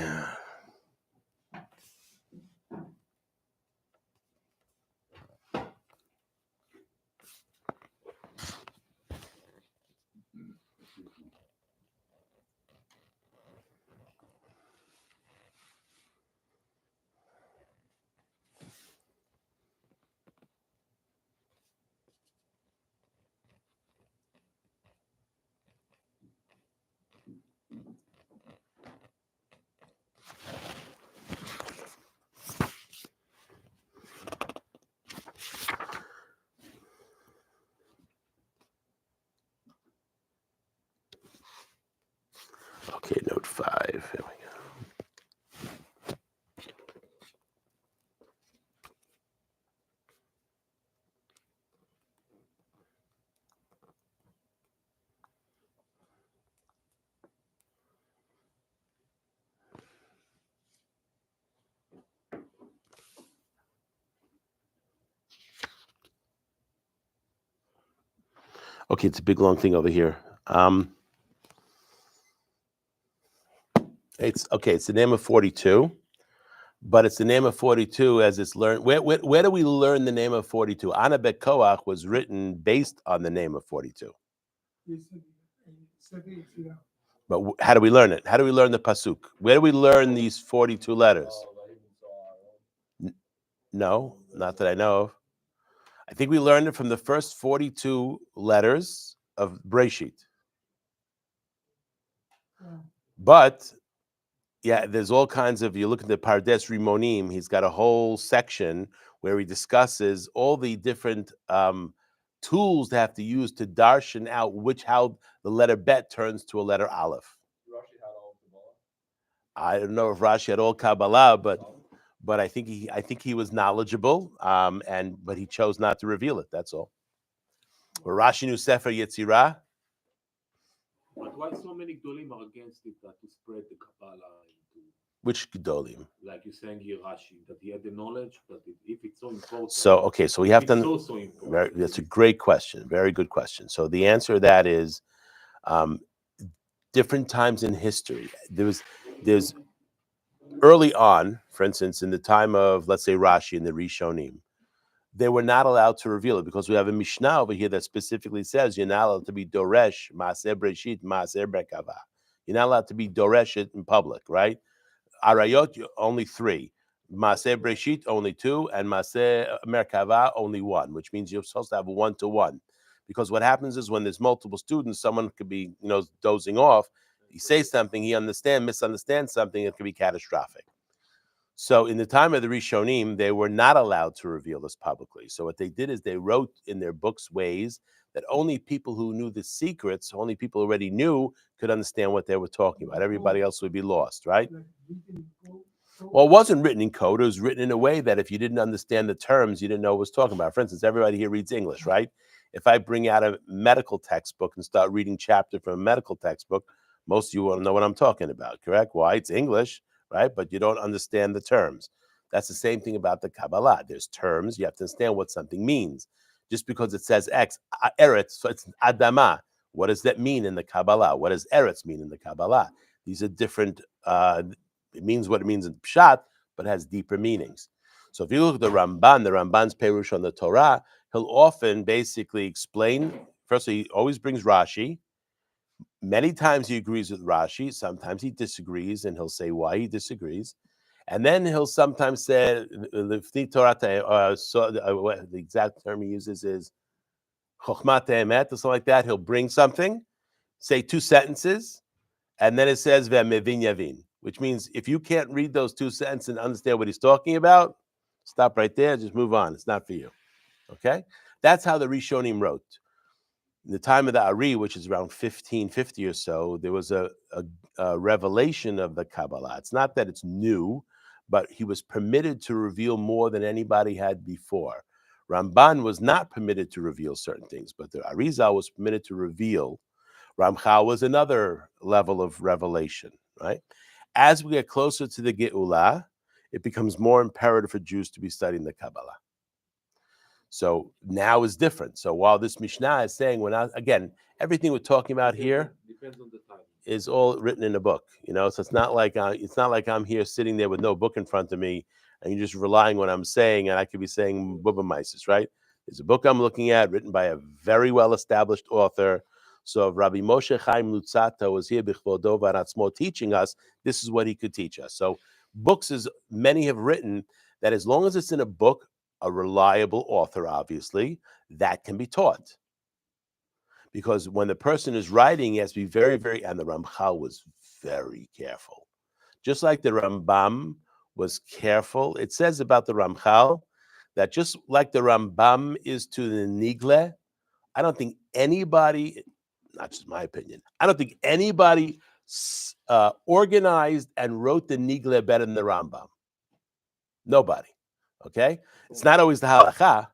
Okay, it's a big long thing over here. It's the name of 42, but it's the name of 42 as it's learned. Where do we learn the name of 42? Ana Bet Koach was written based on the name of 42. But how do we learn it? How do we learn the pasuk? Where do we learn these 42 letters? No, not that I know of. I think we learned it from the first 42 letters of Breshit. But yeah, there's all kinds of, you look at the Pardes Rimonim, he's got a whole section where he discusses all the different tools they have to use to darshan out how the letter Bet turns to a letter Aleph. I don't know if Rashi had all Kabbalah, but I think he was knowledgeable, but he chose not to reveal it. That's all. But Rashi knew Sefer Yetzirah. But why so many Gdolim are against it to spread the Kabbalah into? Which Gdolim? Like you're saying here, Rashi, that he had the knowledge, that if it's so important. So we have to. So important. That's a great question. Very good question. So the answer to that is, different times in history. There's early on, for instance, in the time of, let's say, Rashi and the Rishonim, they were not allowed to reveal it because we have a Mishnah over here that specifically says you're not allowed to be Doresh, Maaser Breshit, Maaser Merkava. You're not allowed to be Doresh it in public, right? Arayot, only 3. Maaser Breshit, only 2. And Maaser Merkava, only 1, which means you're supposed to have a 1-to-1. Because what happens is when there's multiple students, someone could be, dozing off. He says something, he misunderstands something, it could be catastrophic. So in the time of the Rishonim, they were not allowed to reveal this publicly. So what they did is they wrote in their books ways that only people who knew the secrets, only people who already knew, could understand what they were talking about. Everybody else would be lost, right? Well, it wasn't written in code. It was written in a way that if you didn't understand the terms, you didn't know what it was talking about. For instance, everybody here reads English, right? If I bring out a medical textbook and start reading chapter from a medical textbook, most of you won't know what I'm talking about, correct? Why? It's English, right? But you don't understand the terms. That's the same thing about the Kabbalah. There's terms. You have to understand what something means. Just because it says X, Eretz, so it's Adama. What does that mean in the Kabbalah? What does Eretz mean in the Kabbalah? These are different, it means what it means in Pshat, but has deeper meanings. So if you look at the Ramban's Perush on the Torah, he'll often basically explain, first he always brings Rashi. Many times he agrees with Rashi. Sometimes he disagrees, and he'll say why he disagrees. And then he'll sometimes say, the exact term he uses is Chochmat Emet, or something like that. He'll bring something, say 2 sentences, and then it says Ve'mevin Yavin, which means if you can't read those 2 sentences and understand what he's talking about, stop right there, just move on. It's not for you. Okay? That's how the Rishonim wrote. In the time of the Ari, which is around 1550 or so, there was a revelation of the Kabbalah. It's not that it's new, but he was permitted to reveal more than anybody had before. Ramban was not permitted to reveal certain things, but the Arizal was permitted to reveal. Ramchal was another level of revelation, right? As we get closer to the Geula, it becomes more imperative for Jews to be studying the Kabbalah. So now is different. So while this Mishnah is saying, again, everything we're talking about here Depends on the time. is all written in a book, So it's not like I'm here sitting there with no book in front of me, and you're just relying on what I'm saying, and I could be saying Bubba Mises, right? There's a book I'm looking at, written by a very well-established author. So if Rabbi Moshe Chaim Luzzatto was here b'chvodo v'aratzmo teaching us, this is what he could teach us. So books, as many have written, that as long as it's in a book, a reliable author, obviously, that can be taught. Because when the person is writing, he has to be very, very, and the Ramchal was very careful. Just like the Rambam was careful, it says about the Ramchal that just like the Rambam is to the Nigle, I don't think anybody, not just my opinion, I don't think anybody organized and wrote the Nigle better than the Rambam. Nobody. Okay? It's not always the halacha,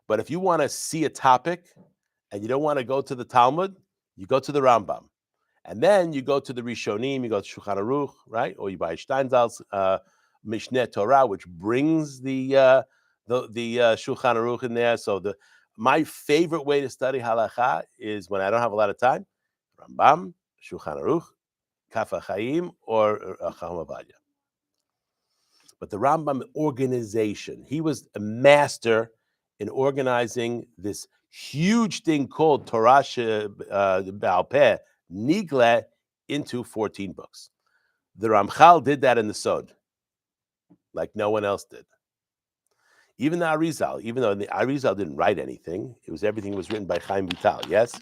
but if you want to see a topic and you don't want to go to the Talmud, you go to the Rambam. And then you go to the Rishonim, you go to Shulchan Aruch, right? Or you buy Steinsaltz Mishneh Torah, which brings the Shulchan Aruch in there. So My favorite way to study halacha is when I don't have a lot of time, Rambam, Shulchan Aruch, Kaf HaChaim, or Chacham Ovadia. But the Rambam organization, he was a master in organizing this huge thing called Torah Baal Peh, Nigle, into 14 books. The Ramchal did that in the Sod, like no one else did. Even the Arizal, even though the Arizal didn't write anything, everything was written by Chaim Vital, yes?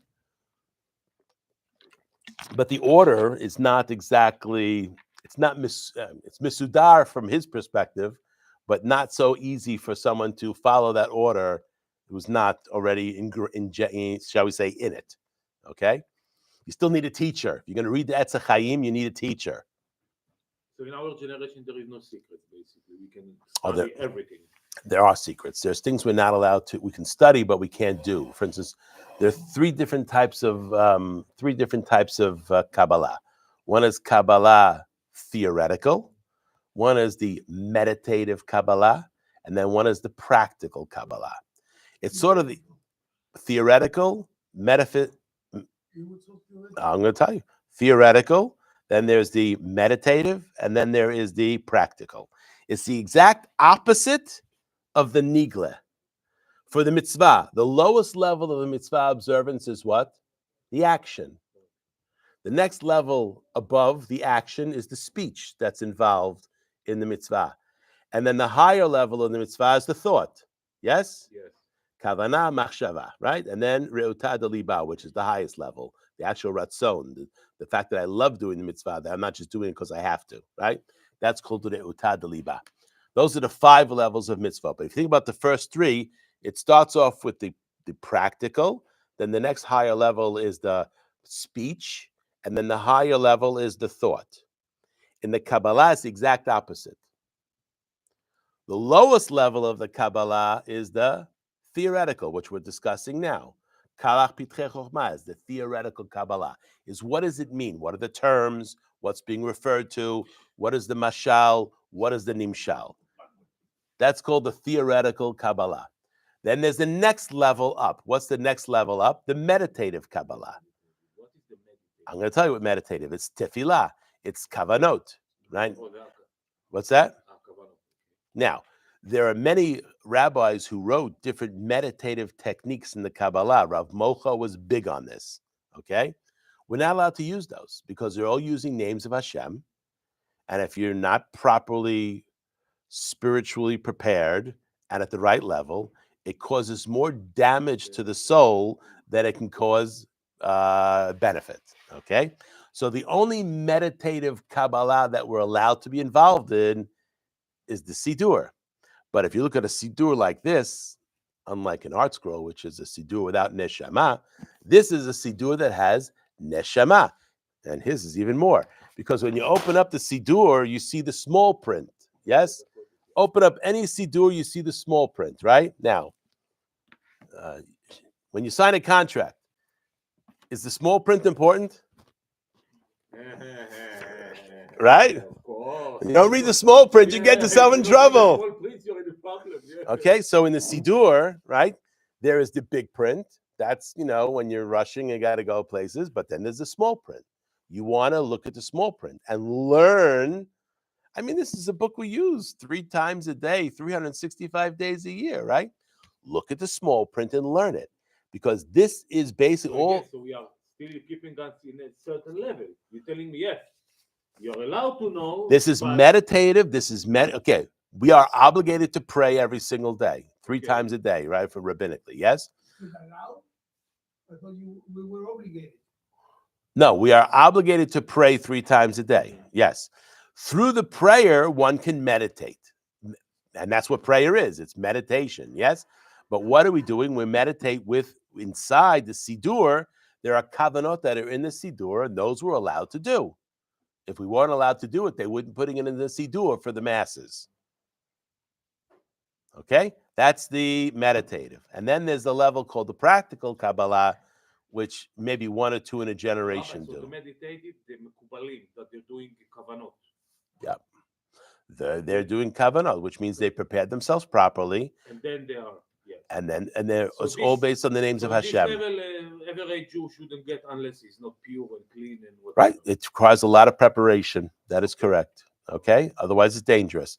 But the order is not exactly, it's misudar from his perspective, but not so easy for someone to follow that order who's not already shall we say, in it, okay? You still need a teacher. If you're going to read the Etz HaChaim, you need a teacher. So in our generation, there is no secrets, basically. We can Oh, study everything. There are secrets. There's things we're not allowed to, we can study, but we can't do. For instance, there are three different types of Kabbalah. One is Kabbalah theoretical, one is the meditative Kabbalah, and then one is the practical Kabbalah. It's sort of the theoretical, metaphysical. I'm going to tell you. Theoretical, then there's the meditative, and then there is the practical. It's the exact opposite of the nigle. For the mitzvah, the lowest level of the mitzvah observance is what? The action. The next level above the action is the speech that's involved in the mitzvah. And then the higher level of the mitzvah is the thought. Yes? Yes. Kavanah machshava, right? And then re'utah deliba, which is the highest level, the actual ratzon, the fact that I love doing the mitzvah, that I'm not just doing it because I have to, right? That's called re'utah deliba. Those are the 5 levels of mitzvah. But if you think about the first 3, it starts off with the practical, then the next higher level is the speech, and then the higher level is the thought. In the Kabbalah, it's the exact opposite. The lowest level of the Kabbalah is the theoretical, which we're discussing now. Kalach Pitrei Chochmah is the theoretical Kabbalah. Is what does it mean? What are the terms? What's being referred to? What is the mashal? What is the nimshal? That's called the theoretical Kabbalah. Then there's the next level up. What's the next level up? The meditative Kabbalah. What is the meditative? I'm going to tell you what meditative. It's tefillah. It's kavanot, right? What's that? Now, there are many rabbis who wrote different meditative techniques in the Kabbalah. Rav Mocha was big on this, okay? We're not allowed to use those because they're all using names of Hashem. And if you're not properly spiritually prepared and at the right level, it causes more damage to the soul than it can cause benefit, okay? So the only meditative Kabbalah that we're allowed to be involved in is the Siddur. But if you look at a Siddur like this, unlike an art scroll, which is a Siddur without Neshama, this is a Siddur that has Neshama. And his is even more. Because when you open up the Siddur, you see the small print. Yes? Open up any Siddur, you see the small print, right? Now, when you sign a contract, is the small print important? Right? Of course. You don't read the small print, you get yourself in trouble. Small print, you're in a problem. Yeah. Okay, so in the Siddur, right, there is the big print. That's, when you're rushing, you got to go places. But then there's the small print. You want to look at the small print and learn. I mean, this is a book we use 3 times a day, 365 days a year, right? Look at the small print and learn it. Because this is basically all. So we are still keeping us in a certain level. You're telling me, yes, you're allowed to know. This is meditative. This is okay. We are obligated to pray every single day, 3 times a day, right? For rabbinically, yes? Is it allowed? I thought we were obligated. No, we are obligated to pray 3 times a day. Yes. Through the prayer, one can meditate. And that's what prayer is. It's meditation. Yes. But what are we doing? We meditate with inside the Siddur. There are kavanot that are in the Siddur, and those we're allowed to do. If we weren't allowed to do it, they wouldn't putting it in the Siddur for the masses. Okay? That's the meditative. And then there's the level called the practical Kabbalah, which maybe 1 or 2 in a generation so do. the meditative, the mekubalim, that they're doing kavanot. Yeah. They're doing kavanot, which means they prepared themselves properly. And then they are, Yes. and then So it's all this- based on the names So of at this Hashem. level, every Jew shouldn't get unless he's not pure and clean and whatever. Right? It requires a lot of preparation. That is correct. Okay? Otherwise, it's dangerous.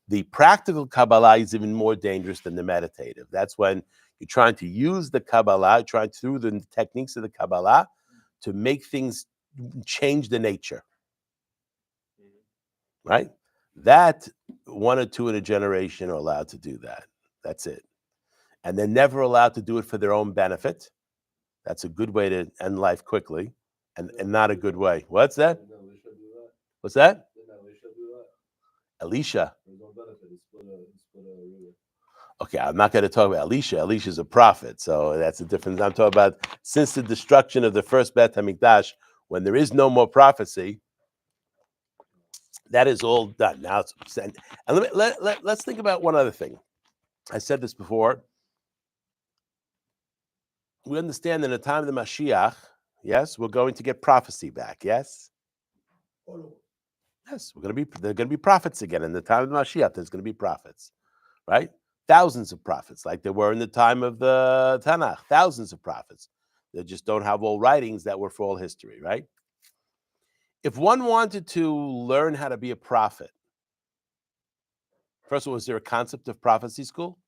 The practical Kabbalah is even more dangerous than the meditative. That's when you're trying to use the Kabbalah, trying through the techniques of the Kabbalah to make things change the nature. Right? That one or two in a generation are allowed to do that. That's it. And they're never allowed to do it for their own benefit. That's a good way to end life quickly, and not a good way. What's that? Didn't Elisha do that? What's that? Didn't Elisha do that? Elisha. For his own benefit, he split a river. Okay, I'm not going to talk about Elisha. Elisha's a prophet, so that's a different. I'm talking about since the destruction of the first Beit HaMikdash, when there is no more prophecy, that is all done. Now, and let's think about one other thing. I said this before. We understand in the time of the Mashiach, yes, we're going to get prophecy back. Yes, All over. yes, they're going to be prophets again in the time of the Mashiach. There's going to be prophets, right? Thousands of prophets, like there were in the time of the Tanakh. Thousands of prophets. They just don't have all writings that were for all history, right? If one wanted to learn how to be a prophet, first of all, is there a concept of prophecy school?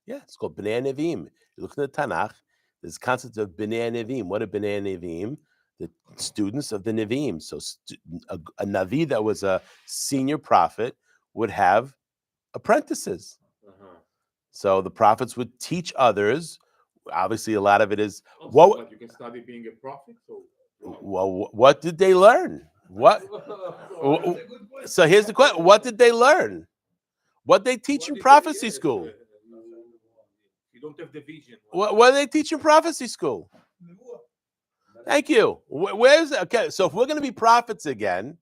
Yeah, it's called Bnei Nevi'im. You look in the Tanakh, there's a concept of Bnei Nevi'im. What are Bnei Nevi'im? The students of the Nevi'im. So a Navi that was a senior prophet would have apprentices. So the prophets would teach others. Obviously, a lot of it is What you can study being a prophet. So well, what did they learn? What? That's a good question. So here's the question: what did they learn? What they teach in prophecy school? You don't have the vision. What do they teach in prophecy school? Nevuah. Thank you. Where's okay? So if we're going to be prophets again,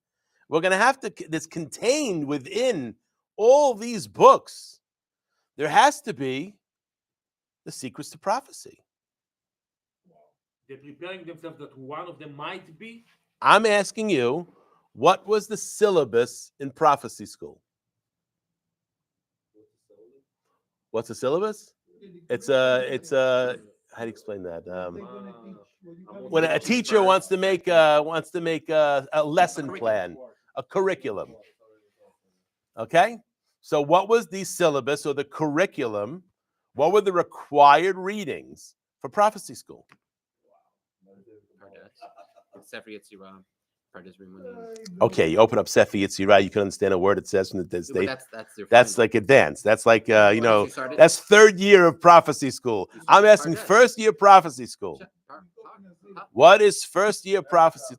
we're going to have to. That's contained within all these books. There has to be the secrets to prophecy. They're preparing themselves that one of them might be. I'm asking you, what was the syllabus in prophecy school? What's the syllabus? It's a. How do you explain that? They're gonna teach what you call When a teacher wants to make a lesson plan, a curriculum. Okay, so what was the syllabus or the curriculum? What were the required readings for prophecy school? Pardes, Sefer Yetzirah, Pardes Rimunim. Okay, you open up Sefer Yetzirah, you can understand a word it says from the But state. that's their That's final. like advanced. That's like Well, if you started- that's third year of prophecy school. You I'm started asking Pardes. first year prophecy school. What is first year prophecy?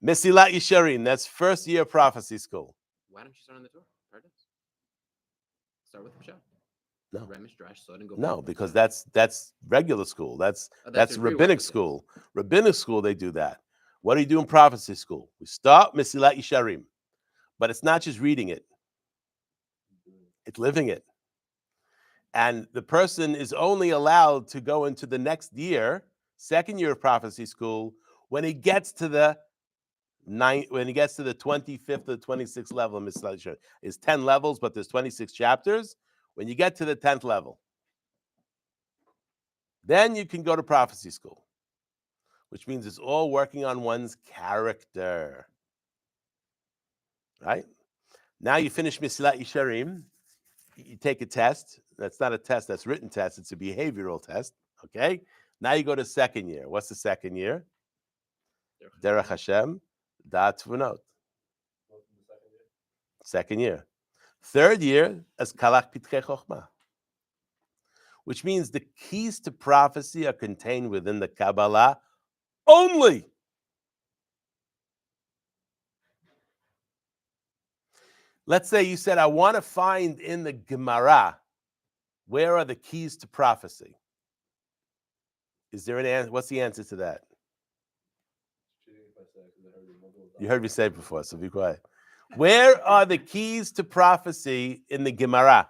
Mesilat Yesharim. That's first year prophecy school. Why don't you start on the Torah? Pardes. Start with Pshat. No. Remish, Drash, Sod, and go. No, back. because that's regular school. That's That's a rabbinic prerequisite. school. Rabbinic school, they do that. What do you do in prophecy school? We start Mesilat Yesharim, but it's not just reading it; it's living it. And the person is only allowed to go into the next year, second year of prophecy school, when he gets to the 25th or 26th level of Mesilat Yesharim. It's 10 levels, but there's 26 chapters. When you get to the 10th level, then you can go to prophecy school, which means it's all working on one's character. Right? Now you finish Mesilat Yesharim, you take a test. That's not a test, that's a written test. It's a behavioral test. Okay? Now you go to second year. What's the second year? Derech Hashem, Da'at Tvunot. Second year. Third year is Kalach Pitkei Chochmah, which means the keys to prophecy are contained within the Kabbalah only. Let's say you said, I want to find in the Gemara, where are the keys to prophecy? Is there an answer? What's the answer to that? You heard me say it before, so be quiet. Where are the keys to prophecy in the Gemara?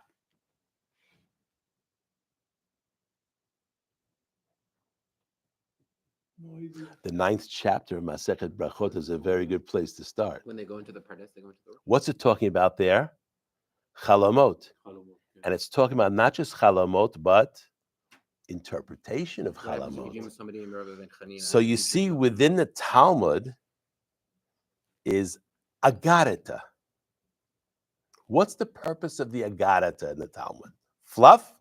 No idea. The 9th chapter of Masechet Brachot is a very good place to start. When they go into the Pardes, they go into the. What's it talking about there? Chalamot. And it's talking about not just chalamot, but interpretation of What happens if you're dealing chalamot. with somebody in Rabbi Ben Chanina? So you see, within the Talmud is agarita. What's the purpose of the agarita in the Talmud? Fluff?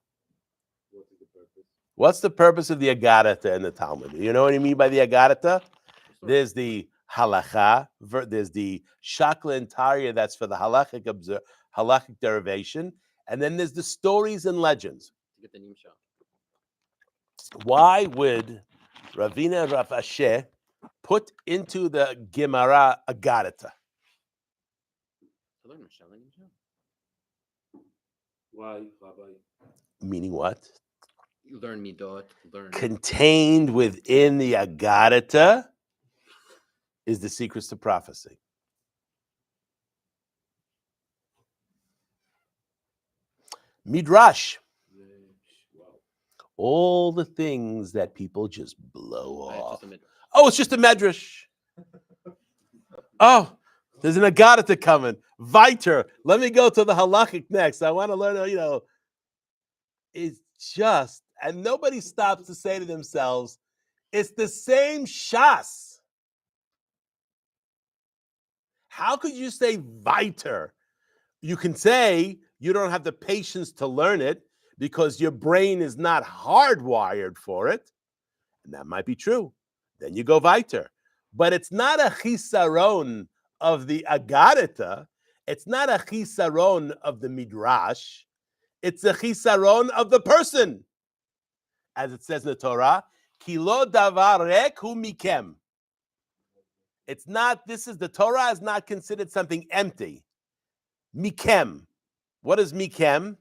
What is the purpose? What's the purpose of the agarita in the Talmud? You know what I mean by the agarita? There's the halacha, there's the shakla and tarya, that's for the halachic derivation, and then there's the stories and legends. To get the nimsha. Why would Ravina Rav Asher put into the Gemara agarita? To learn Mashal and nimsha. Why, Rabbi? Meaning what? You learn midot, learn. Contained within the agarita is the secrets to prophecy. Midrash. Wow. All the things that people just blow I have off. just a minute. Oh, it's just a medrash. Oh, there's an agarita coming. Viter. Let me go to the halachic next. I want to learn, it's just, and nobody stops to say to themselves, it's the same shas. How could you say viter? You can say you don't have the patience to learn it because your brain is not hardwired for it. And that might be true. Then you go viter. But it's not a chisaron of the agarita. It's not a chisaron of the midrash. It's a chisaron of the person. As it says in the Torah, ki lo davar rek hu mikem. It's not, the Torah is not considered something empty. Mikem. What is mikem?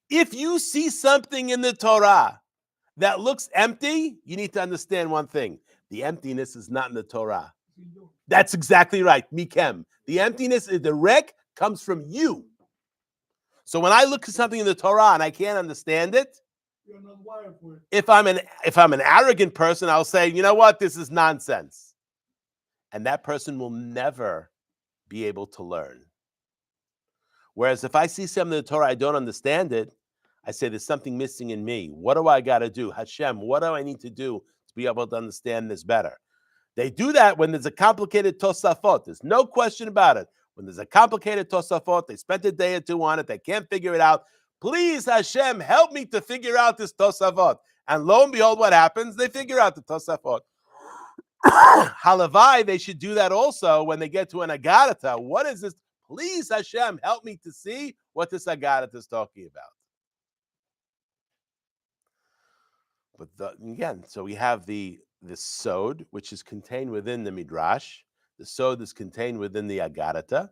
If you see something in the Torah that looks empty, you need to understand one thing. The emptiness is not in the Torah. That's exactly right. Mikem. The emptiness, the rek, comes from you. So when I look at something in the Torah and I can't understand it, You're not wired for it. if I'm an arrogant person, I'll say, you know what, this is nonsense. And that person will never be able to learn. Whereas if I see something in the Torah, I don't understand it, I say there's something missing in me. What do I got to do? Hashem, what do I need to do to be able to understand this better? They do that when there's a complicated Tosafot. There's no question about it. When there's a complicated Tosafot, they spent a day or two on it. They can't figure it out. Please, Hashem, help me to figure out this Tosafot. And lo and behold, what happens? They figure out the Tosafot. Halavai, they should do that also when they get to an agarita. What is this? Please, Hashem, help me to see what this agarita is talking about. But again, so we have the sod, which is contained within the midrash. The sod is contained within the agarita,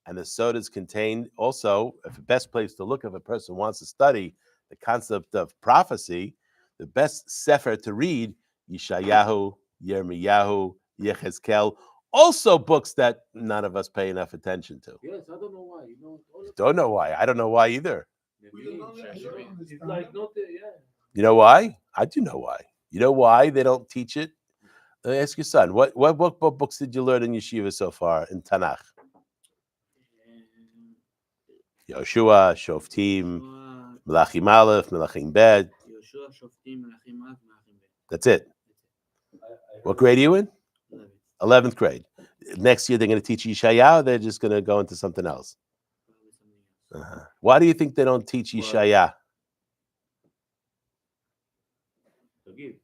and the sod is contained also. If the best place to look if a person wants to study the concept of prophecy, the best sefer to read, Yeshayahu, Yirmiyahu, Yechezkel, also books that none of us pay enough attention to. Yes, I don't know why. Don't know why. I don't know why either. It's like not, yeah. You know why? I do know why. You know why they don't teach it? Ask your son. What books did you learn in yeshiva so far in Tanakh? Yoshua, Shoftim, Melachim Aleph, Melachim Bet. That's it. What grade are you in? 11th grade. Next year they're going to teach Yeshayahu. They're just going to go into something else. Why do you think they don't teach Yeshayahu? תגיד,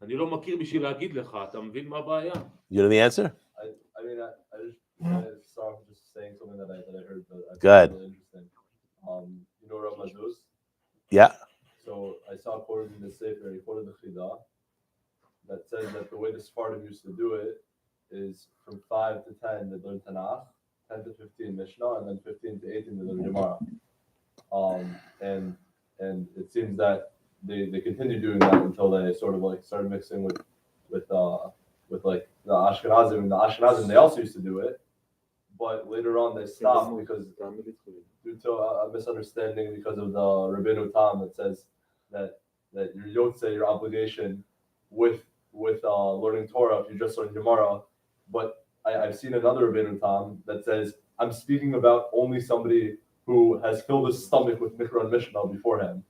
אני לא מכיר בשביל להגיד לך, אתה מבין מה הבעיה? You know the answer? I mean, I just saw him just saying something that I heard. But I Good. Really interesting. You know Rav Mazuz? Yeah. So I saw quoted in the Sefer, he quoted the Chidah, that says that the way the Sfardim used to do it is from 5 to 10 they learn Tanakh, 10 to 15 Mishnah, and then 15 to 18 they learn Gemara. And it seems that they continue doing that until they sort of like started mixing with like the Ashkenazim. And the Ashkenazim, they also used to do it, but later on they stopped because due to a misunderstanding because of the Rabbeinu Tam that says that you don't say your obligation with learning Torah if you just learn Gemara. But I've seen another Rabbeinu Tam that says I'm speaking about only somebody who has filled his stomach with Mikra and Mishnah beforehand.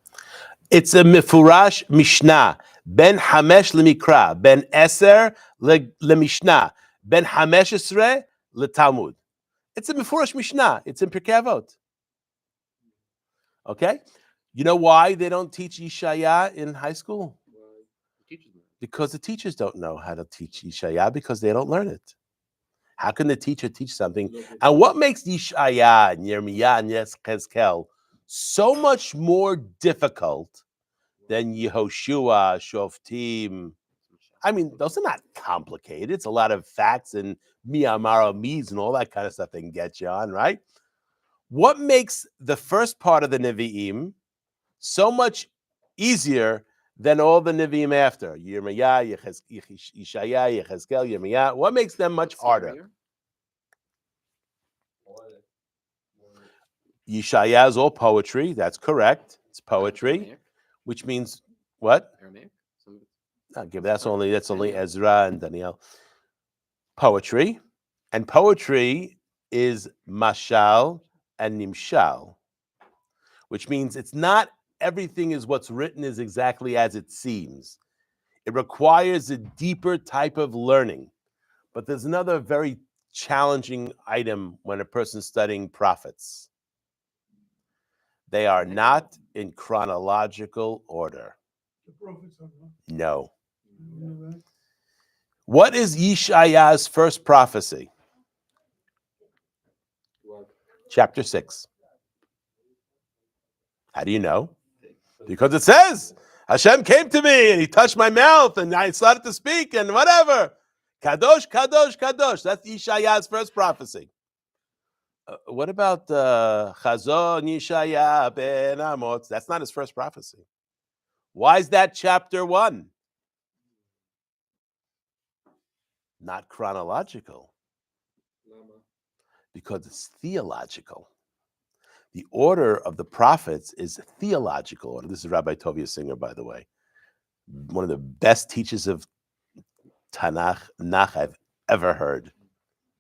It's a mifurash Mishnah. Ben Hamesh lemikra. Ben Eser lemishnah. Ben Hamesh Esre letalmud. It's a mifurash Mishnah. It's in Pirkei Avot. Okay? You know why they don't teach Yishaya in high school? Because the teachers don't know how to teach Yishaya because they don't learn it. How can the teacher teach something? And what makes Yishaya and Yirmiyah and Yechezkel so much more difficult than Yehoshua, Shoftim? I mean, those are not complicated. It's a lot of facts and miyamaro me's and all that kind of stuff they can get you on, right? What makes the first part of the Nevi'im so much easier than all the Nevi'im after? Yirmiyah, Yishaya, Yechezkel, Yirmiyah. What makes them much harder? Yishaya is all poetry. That's correct. It's poetry, which means what? Aramaic. I'll give that's only Ezra and Daniel. Poetry, and poetry is mashal and nimshal, which means it's not everything is what's written is exactly as it seems. It requires a deeper type of learning. But there's another very challenging item when a person's studying prophets. They are not in chronological order. The prophets are not. No. You know that? What is Yeshaya's first prophecy? Chapter 6. How do you know? Because it says, Hashem came to me and he touched my mouth and I started to speak and whatever. Kadosh, Kadosh, Kadosh. That's Yeshaya's first prophecy. What about Chazon Yeshaya ben Amos? That's not his first prophecy. Why is that chapter 1? Not chronological. Because it's theological. The order of the prophets is theological order. This is Rabbi Tovia Singer, by the way. One of the best teachers of Tanakh I've ever heard.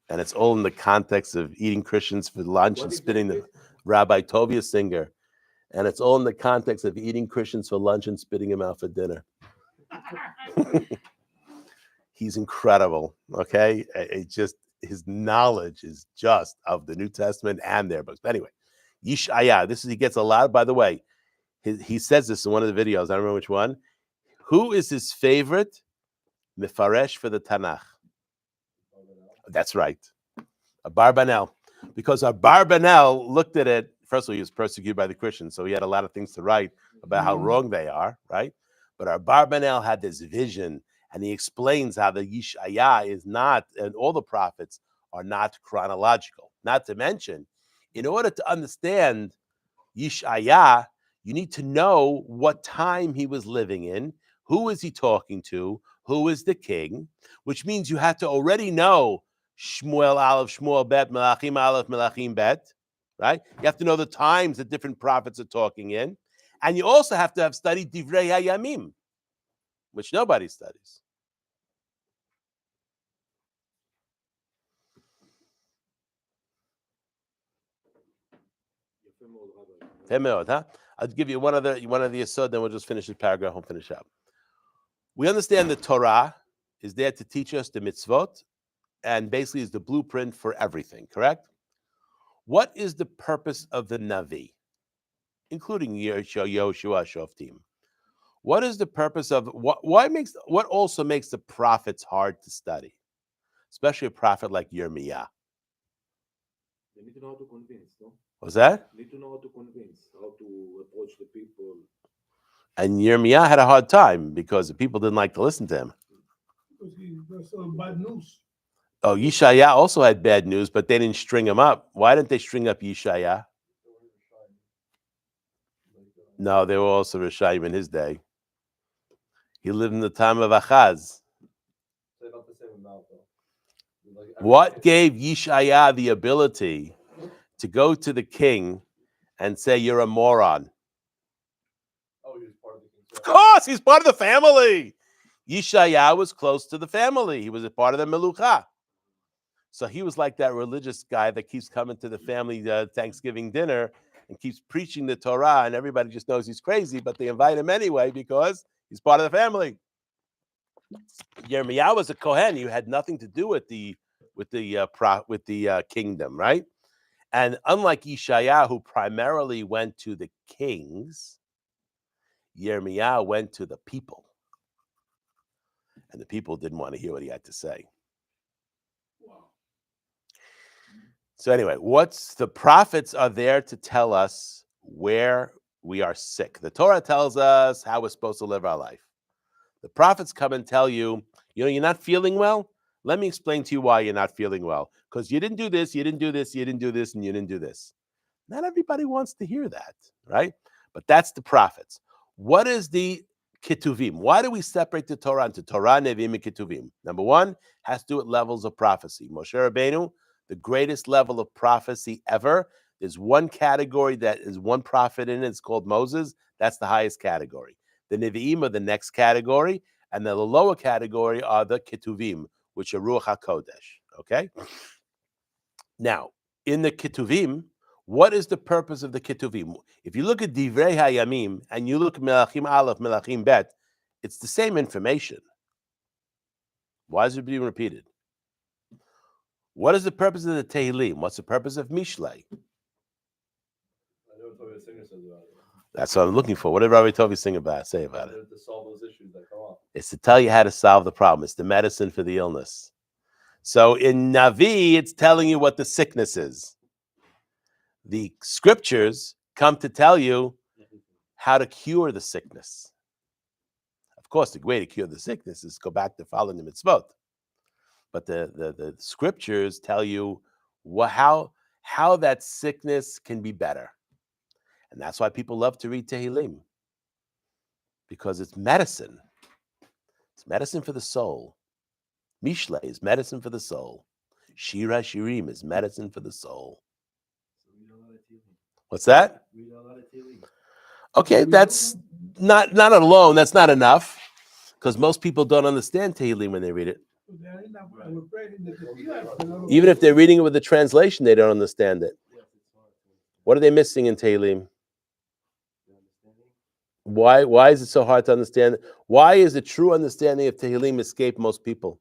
And it's all in the context of eating Christians for lunch and spitting them. Rabbi Tovia Singer. And it's all in the context of eating Christians for lunch and spitting them out for dinner. He's incredible, okay? His knowledge is just of the New Testament and their books. But anyway, Yeshaya, he gets a lot, by the way. He says this in one of the videos. I don't remember which one. Who is his favorite Mefaresh for the Tanakh? That's right. Abarbanel. Because Abarbanel looked at it, first of all, he was persecuted by the Christians, so he had a lot of things to write about how wrong they are, right? But Abarbanel had this vision, and he explains how the Yeshaya is not, and all the prophets are not chronological. Not to mention, in order to understand Yeshaya, you need to know what time he was living in, who is he talking to, who is the king, which means you have to already know Shmuel Aleph, Shmuel Bet, Melachim Aleph, Melachim Bet, right? You have to know the times that different prophets are talking in. And you also have to have studied Divrei HaYamim, which nobody studies. Huh? I'll give you one of the Yesod, then we'll just finish this paragraph and finish up. We understand the Torah is there to teach us the mitzvot, and basically is the blueprint for everything, correct? What is the purpose of the Navi, including Yehoshua Shoftim? What is the purpose of what also makes the prophets hard to study, especially a prophet like Yirmiyah? They need to know how to convince, no? What's that? Need to know how to convince, how to approach the people. And Yirmiyah had a hard time because the people didn't like to listen to him. Because he got some bad news. Oh, Yeshaya also had bad news, but they didn't string him up. Why didn't they string up Yeshaya? No, they were also Rishayim in his day. He lived in the time of Achaz. What gave Yeshaya the ability to go to the king and say, "You're a moron"? Oh, he was part of the king's Of course, he's part of the family. Yeshaya was close to the family. He was a part of the Melucha. So he was like that religious guy that keeps coming to the family Thanksgiving dinner and keeps preaching the Torah, and everybody just knows he's crazy, but they invite him anyway because he's part of the family. Yirmiyahu was a Kohen. He had nothing to do with the kingdom, right? And unlike Yeshayahu, who primarily went to the kings, Yirmiyahu went to the people. And the people didn't want to hear what he had to say. Wow. So anyway, the prophets are there to tell us where we are sick. The Torah tells us how we're supposed to live our life. The prophets come and tell you, you're not feeling well? Let me explain to you why you're not feeling well. Because you didn't do this, you didn't do this, you didn't do this, and you didn't do this. Not everybody wants to hear that, right? But that's the prophets. What is the Ketuvim? Why do we separate the Torah into Torah, Nevi'im, and Ketuvim? Number one, has to do with levels of prophecy. Moshe Rabbeinu, the greatest level of prophecy ever. There's one category that is one prophet in it. It's called Moses. That's the highest category. The Nevi'im are the next category, and the lower category are the Ketuvim, which are Ruach HaKodesh. Okay? Now, in the Ketuvim, what is the purpose of the Ketuvim? If you look at Divrei Hayamim and you look at Melachim Aleph, Melachim Bet, it's the same information. Why is it being repeated? What is the purpose of the Tehillim? What's the purpose of Mishlei? I know what the singer says about it. That's what I'm looking for. What did Rabbi Tovi say about it? To solve those issues that come up. It's to tell you how to solve the problem. It's the medicine for the illness. So in Navi, it's telling you what the sickness is. The scriptures come to tell you how to cure the sickness. Of course, the way to cure the sickness is go back to following the mitzvot. But the scriptures tell you how that sickness can be better. And that's why people love to read Tehillim. Because it's medicine. It's medicine for the soul. Mishlei is medicine for the soul. Shira Shirim is medicine for the soul. What's that? Okay, that's not alone. That's not enough. Because most people don't understand Tehillim when they read it. Even if they're reading it with the translation, they don't understand it. What are they missing in Tehillim? Why is it so hard to understand? Why is the true understanding of Tehillim escape most people?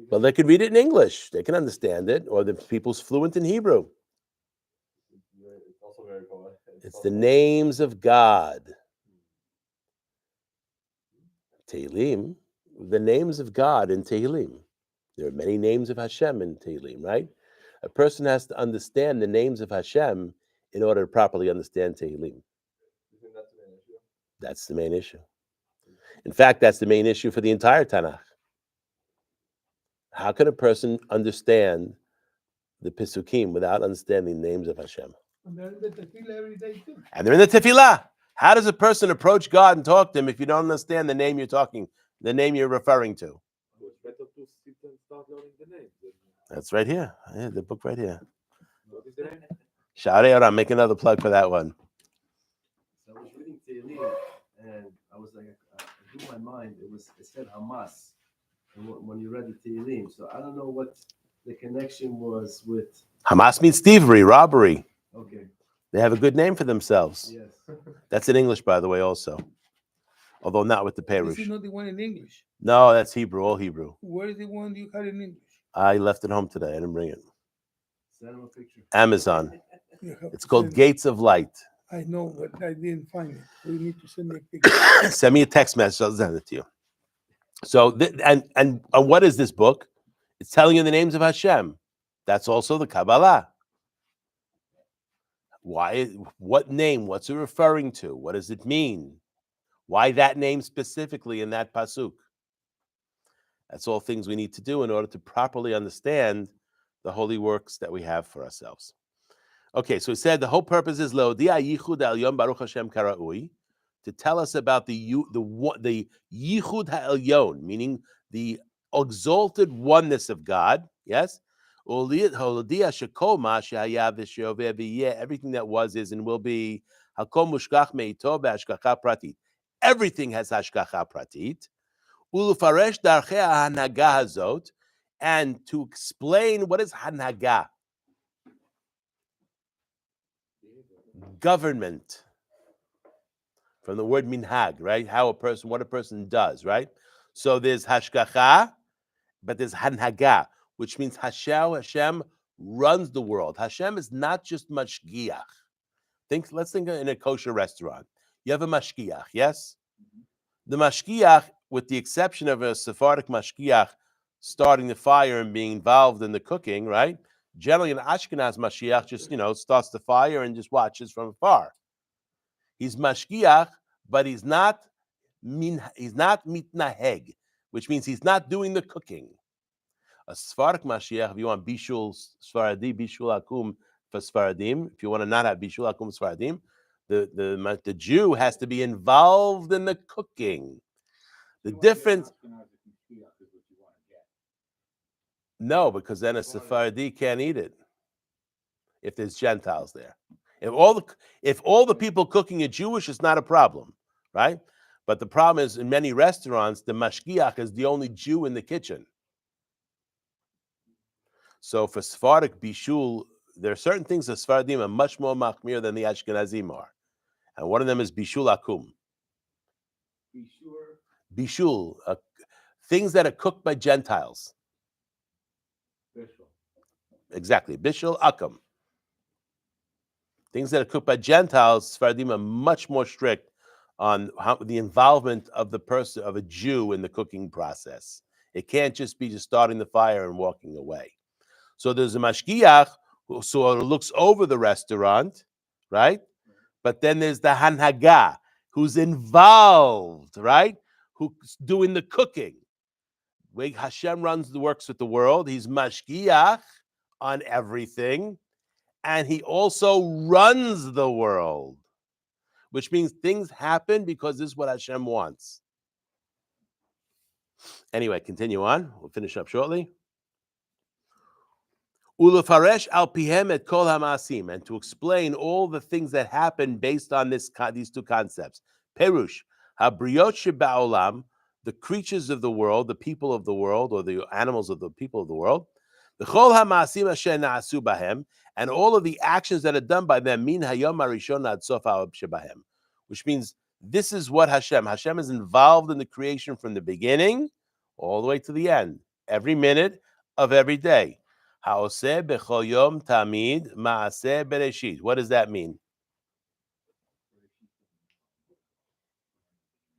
Well, they could read it in English. They can understand it. Or the people's fluent in Hebrew. It's also very cool. It's the names of God. Tehillim, the names of God in Tehillim. There are many names of Hashem in Tehillim, right? A person has to understand the names of Hashem in order to properly understand Tehillim. You think that's the main issue? That's the main issue. In fact, that's the main issue for the entire Tanakh. How can a person understand the Pesukim without understanding the names of Hashem? And they're in the tefillah every day too. And they're in the tefillah. How does a person approach God and talk to him if you don't understand the name you're referring to? It's better to sit and start learning the names. That's right here. Yeah, the book right here. What is the name? Shari Oram, make another plug for that one. So I was reading Tehillim, and I was like, in my mind, it said Hamas, and when you read the Tehillim. So I don't know what the connection was with. Hamas means thievery, robbery. Okay. They have a good name for themselves. Yes. That's in English, by the way, also. Although not with the This Perush. is not the one in English. No, that's Hebrew, all Hebrew. Where is the one you had in English? I left it home today. I didn't bring it. Send him a picture. Amazon. You have It's to called send- Gates of Light. I know, but I didn't find it. So you need to send me a picture. Send me a text message. I'll send it to you. So, and what is this book? It's telling you the names of Hashem. That's also the Kabbalah. Why? What name? What's it referring to? What does it mean? Why that name specifically in that pasuk? That's all things we need to do in order to properly understand the holy works that we have for ourselves. Okay, so he said the whole purpose is Leodia Yichud Elyon Baruch Hashem Karaui, to tell us about the Yichud HaElyon, meaning the exalted oneness of God. Yes, everything that was, is, and will be. Everything has hashgacha pratit. And to explain what is hanhaga, government. From the word minhag, right? What a person does, right? So there's hashgacha, but there's hanhaga, which means Hashem runs the world. Hashem is not just mashgiach. Let's think in a kosher restaurant. You have a mashgiach, yes? The mashgiach, with the exception of a Sephardic mashgiach starting the fire and being involved in the cooking, right? Generally, an Ashkenaz mashgiach just, starts the fire and just watches from afar. He's mashgiach, but he's not mitnaheg, which means he's not doing the cooking. A Sephardic Mashiach, if you want Bishul Sfaradi, Bishul Akum for Sfaradim, if you want to not have Bishul Akum Sfaradim, the Jew has to be involved in the cooking. The difference. No, because then a Sephardi can't eat it if there's Gentiles there. If all the people cooking are Jewish, it's not a problem, right? But the problem is in many restaurants, the mashgiach is the only Jew in the kitchen. So for Sephardic bishul, there are certain things that Sephardim are much more machmir than the Ashkenazim are, and one of them is bishul akum. Bishul, things that are cooked by Gentiles. Exactly, bishul akum. Things that are cooked by Gentiles, Sephardim are much more strict on the involvement of the person, of a Jew, in the cooking process. It can't just be just starting the fire and walking away. So there's a mashgiach who sort of looks over the restaurant, right? But then there's the hanhaga who's involved, right? Who's doing the cooking. When Hashem works with the world, he's mashgiach on everything, and he also runs the world, which means things happen because this is what Hashem wants. Anyway, continue on. We'll finish up shortly. Ulefaresh al pihem et kol hamasim, and to explain all the things that happen based on these two concepts. Perush habriot sheba'olam, the creatures of the world, the people of the world, or the animals of the people of the world. The chol hamasim asher na'asu bahem, and all of the actions that are done by them. Min hayom harishon ad sof shebahem, which means this is what Hashem is involved in the creation from the beginning all the way to the end, every minute of every day. Ha'oseh bechol yom tamid ma'aseh bereshit. What does that mean?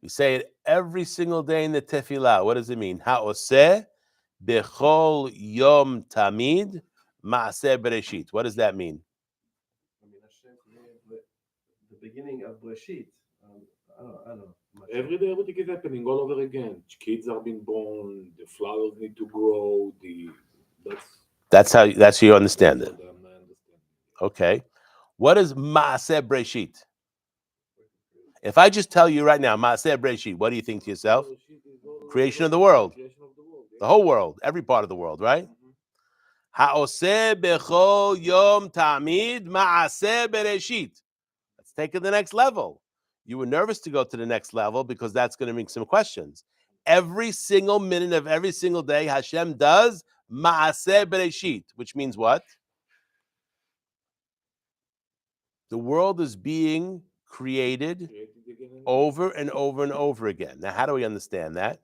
We say it every single day in the tefillah. What does it mean? Ha'oseh bechol yom tamid ma'aseh bereshit. What does that mean? I mean, Hashem created the beginning of Bereshit. I don't know. Every day everything is happening all over again. Kids are being born, the flowers need to grow, That's how you understand it. Okay. What is Maaseh Breshit? If I just tell you right now, Maaseh Breshit, what do you think to yourself? Creation of the world. The whole world. Every part of the world, right? Ha'oseh bechol yom tamid Maaseh Bereshit. Let's take it to the next level. You were nervous to go to the next level because that's going to make some questions. Every single minute of every single day, Hashem does Maaseh Bereshit, which means what? The world is being created over and over and over again. Now, how do we understand that?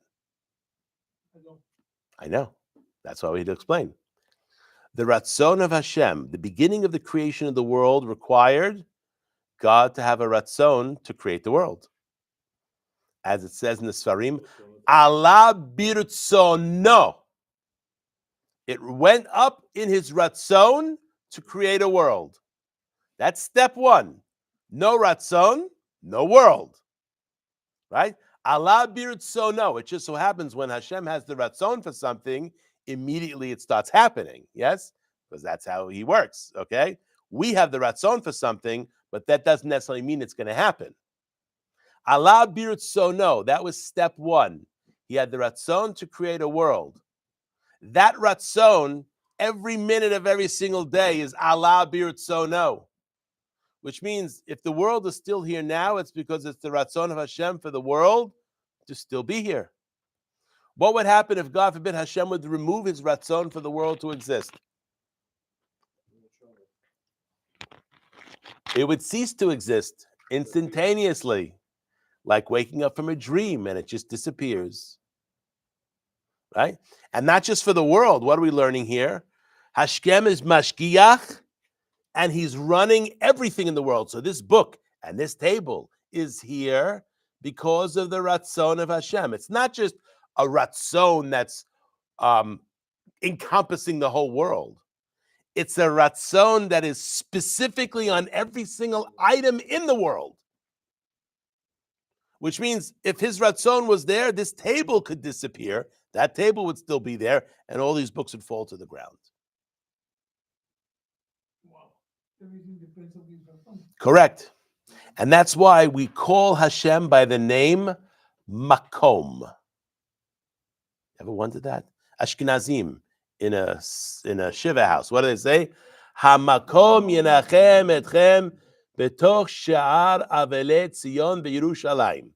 I know. That's why we had to explain. The Ratzon of Hashem, the beginning of the creation of the world, required God to have a Ratzon to create the world. As it says in the Sfarim, Allah birtzono. It went up in his Ratzon to create a world. That's step one. No Ratzon, no world. Right? Allah birtzono. It just so happens when Hashem has the Ratzon for something, immediately it starts happening. Yes? Because that's how he works. Okay? We have the Ratzon for something, but that doesn't necessarily mean it's going to happen. Allah birtzono. That was step one. He had the Ratzon to create a world. That Ratzon, every minute of every single day, is Allah birtzono. Which means if the world is still here now, it's because it's the Ratzon of Hashem for the world to still be here. What would happen if, God forbid, Hashem would remove his Ratzon for the world to exist? It would cease to exist instantaneously, like waking up from a dream and it just disappears. Right? And not just for the world. What are we learning here? Hashkem is mashgiach, and he's running everything in the world. So this book and this table is here because of the ratzon of Hashem. It's not just a ratzon that's encompassing the whole world. It's a ratzon that is specifically on every single item in the world. Which means if his ratzon was there, this table could disappear. That table would still be there, and all these books would fall to the ground. Wow. Everything depends on his ratzon. Correct. And that's why we call Hashem by the name Makom. Ever wondered that? Ashkenazim in a shiva house. What do they say? Hamakom yenachem etchem betoch sha'ar avelei Tzion beYerushalayim.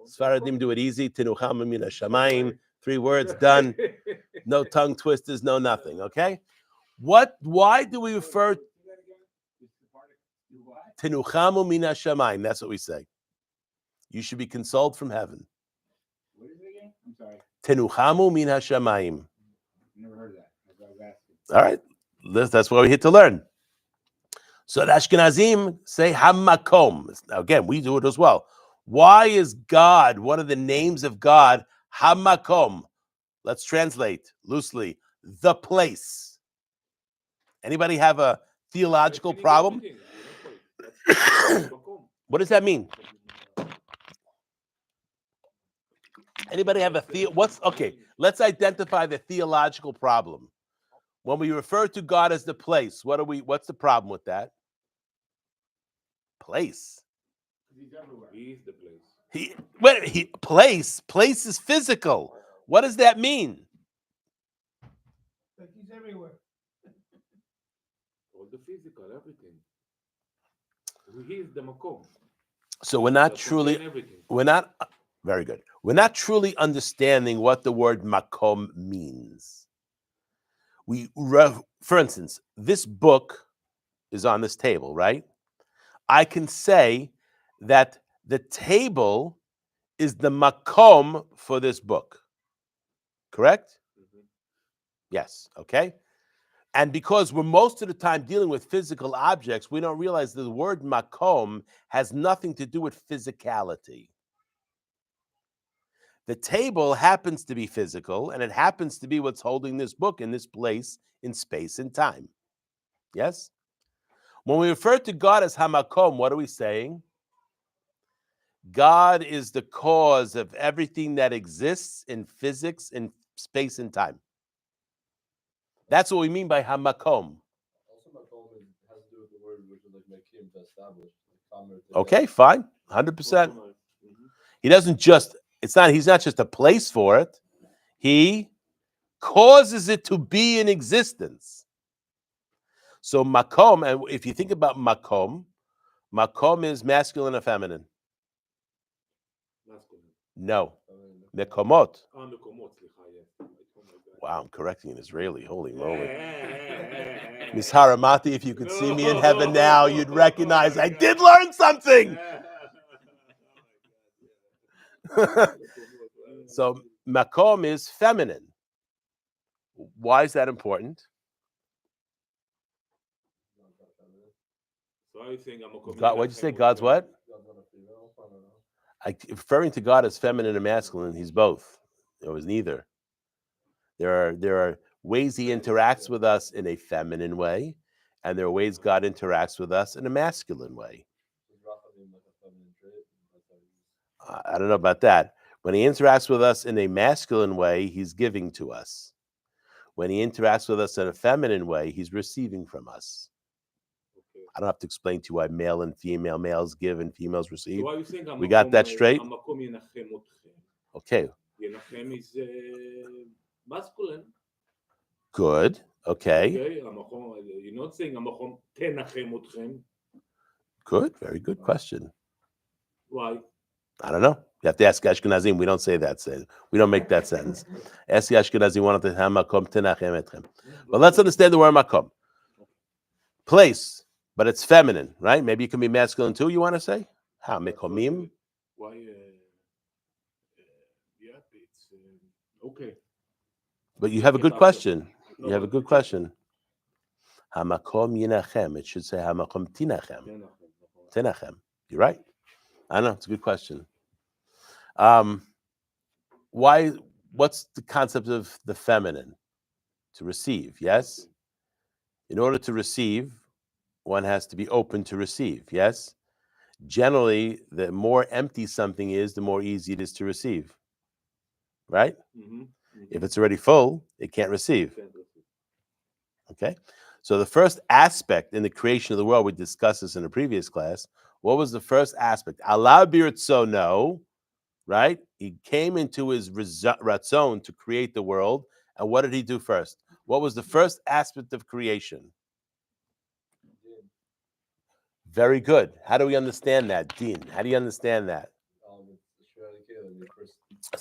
Sfaradim do it easy. Tinucham min hashamayim. 3 words, done. No tongue twisters, no nothing. Okay? Why do we refer Tinuchamu min hashamayim? That's what we say. You should be consoled from heaven. What is it again? I'm sorry. Tinuchamu min hashamayim. Never heard of that. That's what I was asking. All right. That's what we're here to learn. So the Ashkenazim say Hamakom. Now again, we do it as well. Why is God, one of the names of God, Hamakom? Let's translate loosely. The place. Anybody have a theological problem? What does that mean? Anybody have okay, let's identify the theological problem. When we refer to God as the place, what's the problem with that? Place. He's everywhere. He is the place. Place is physical. What does that mean? Like he's everywhere. All the physical, everything. He is the makom. So we're not That truly, contain everything. very good. We're not truly understanding what the word makom means. For instance, this book is on this table, right? I can say that the table is the makom for this book. Correct? Yes. Okay. And because we're most of the time dealing with physical objects, we don't realize that the word makom has nothing to do with physicality. The table happens to be physical, and it happens to be what's holding this book in this place in space and time. Yes? When we refer to God as Hamakom, what are we saying? God is the cause of everything that exists in physics, in space and time. That's what we mean by Hamakom. Also, makom has to do with the word which is like makim, to establish. Okay, fine. 100%. He doesn't just, he's not just a place for it. He causes it to be in existence. So makom, and if you think about makom is masculine or feminine? Masculine. No. Mekomot. Mekomot, yes. Wow, I'm correcting an Israeli. Holy moly. Miss Haramati, if you could see me in heaven now, you'd recognize I did learn something. So makom is feminine. Why is that important? God, what'd you say? God's what? Referring to God as feminine and masculine, he's both. It was neither. There are ways he interacts with us in a feminine way, and there are ways God interacts with us in a masculine way. I don't know about that. When he interacts with us in a masculine way, he's giving to us. When he interacts with us in a feminine way, he's receiving from us. I don't have to explain to you why male and female, males give and females receive. So we got that straight? Okay. Yenachem is masculine. Good. Okay. You're not saying Amakom tenachem otchem. Good. Very good question. Why? I don't know. You have to ask Ashkenazim. We don't say that sentence. We don't make that sentence. Ask Ashkenazim. Wanted to have makom tenachem etchem. But let's understand the word makom. Place. but it's feminine, right? Maybe it can be masculine too. You want to say? How mekomim? Why? Yeah, it's okay. But you have a Get good after. question. No, You have a but good check. question. Hamakom yinachem. It should say hamakom tinachem. Tinachem. You're right. I know it's a good question. Why? What's the concept of the feminine? To receive, yes. In order to receive, one has to be open to receive, yes. Generally, the more empty something is, the more easy it is to receive, right? If it's already full, it can't receive. Okay, so the first aspect in the creation of the world, we discussed this in a previous class. What was the first aspect? Allah biritzono, right? He came into his ratzon to create the world, and what did he do first? What was the first aspect of creation? Very good. How do we understand that, Dean? How do you understand that?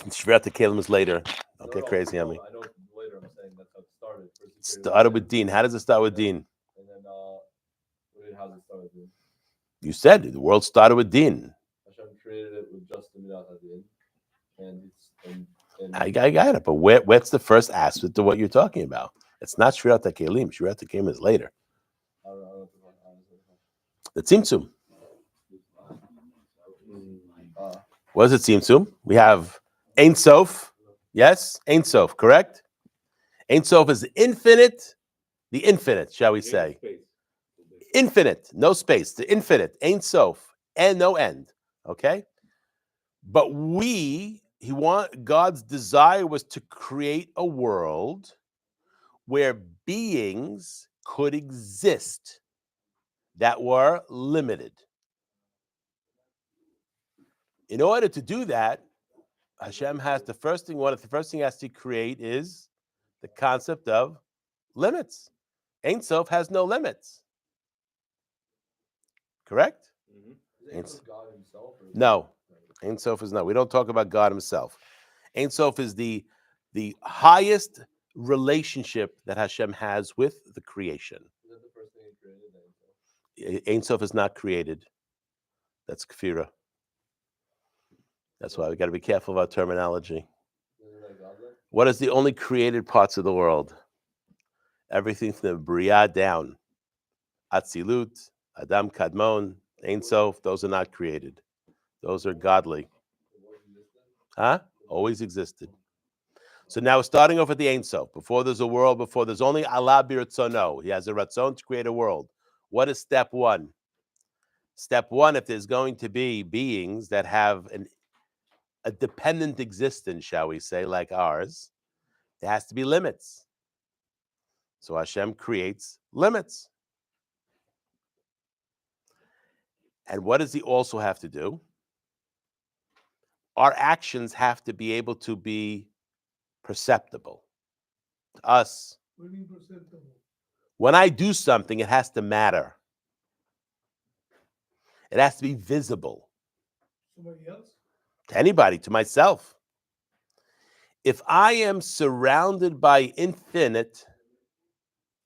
Shvirat Kelim is later. Don't get crazy on me. I know later I'm saying that's how it started. First it Started with Dean. How does it start with Dean? And then, how does it start with Dean? You said the world started with Dean. Hashem created it with just the Midat Hadin. And I got it, but what's the first aspect of what you're talking about? It's not Shvirat Kelim. Shvirat Kelim is later. The Tzimtzum. What is it, Tzimtzum? We have Ein Sof. Yes? Ein Sof, correct? Ein Sof is infinite, the infinite, shall we say. Infinite, no space, the infinite, Ein Sof, and no end, okay? But God's desire was to create a world where beings could exist that were limited. In order to do that, Hashem has the first thing he has to create is the concept of limits. Ein Sof has no limits. Correct? Is it God himself? No. Ein Sof is no. We don't talk about God himself. Ein Sof is the highest relationship that Hashem has with the creation. Is that the first thing he created? Ein Sof is not created. That's kfira. That's why we got to be careful of our terminology. What is the only created parts of the world? Everything from the Bria down. Atzilut, Adam Kadmon, Ein Sof, those are not created. Those are godly. Huh? Always existed. So now we're starting off at the Ein Sof. Before there's a world, before there's only Allah biratzono. He has a ratzon to create a world. What is step one? Step one, if there's going to be beings that have a dependent existence, shall we say, like ours, there has to be limits. So Hashem creates limits. And what does he also have to do? Our actions have to be able to be perceptible to us. What do you mean perceptible? When I do something, it has to matter. It has to be visible. Somebody else? To anybody, to myself. If I am surrounded by infinite,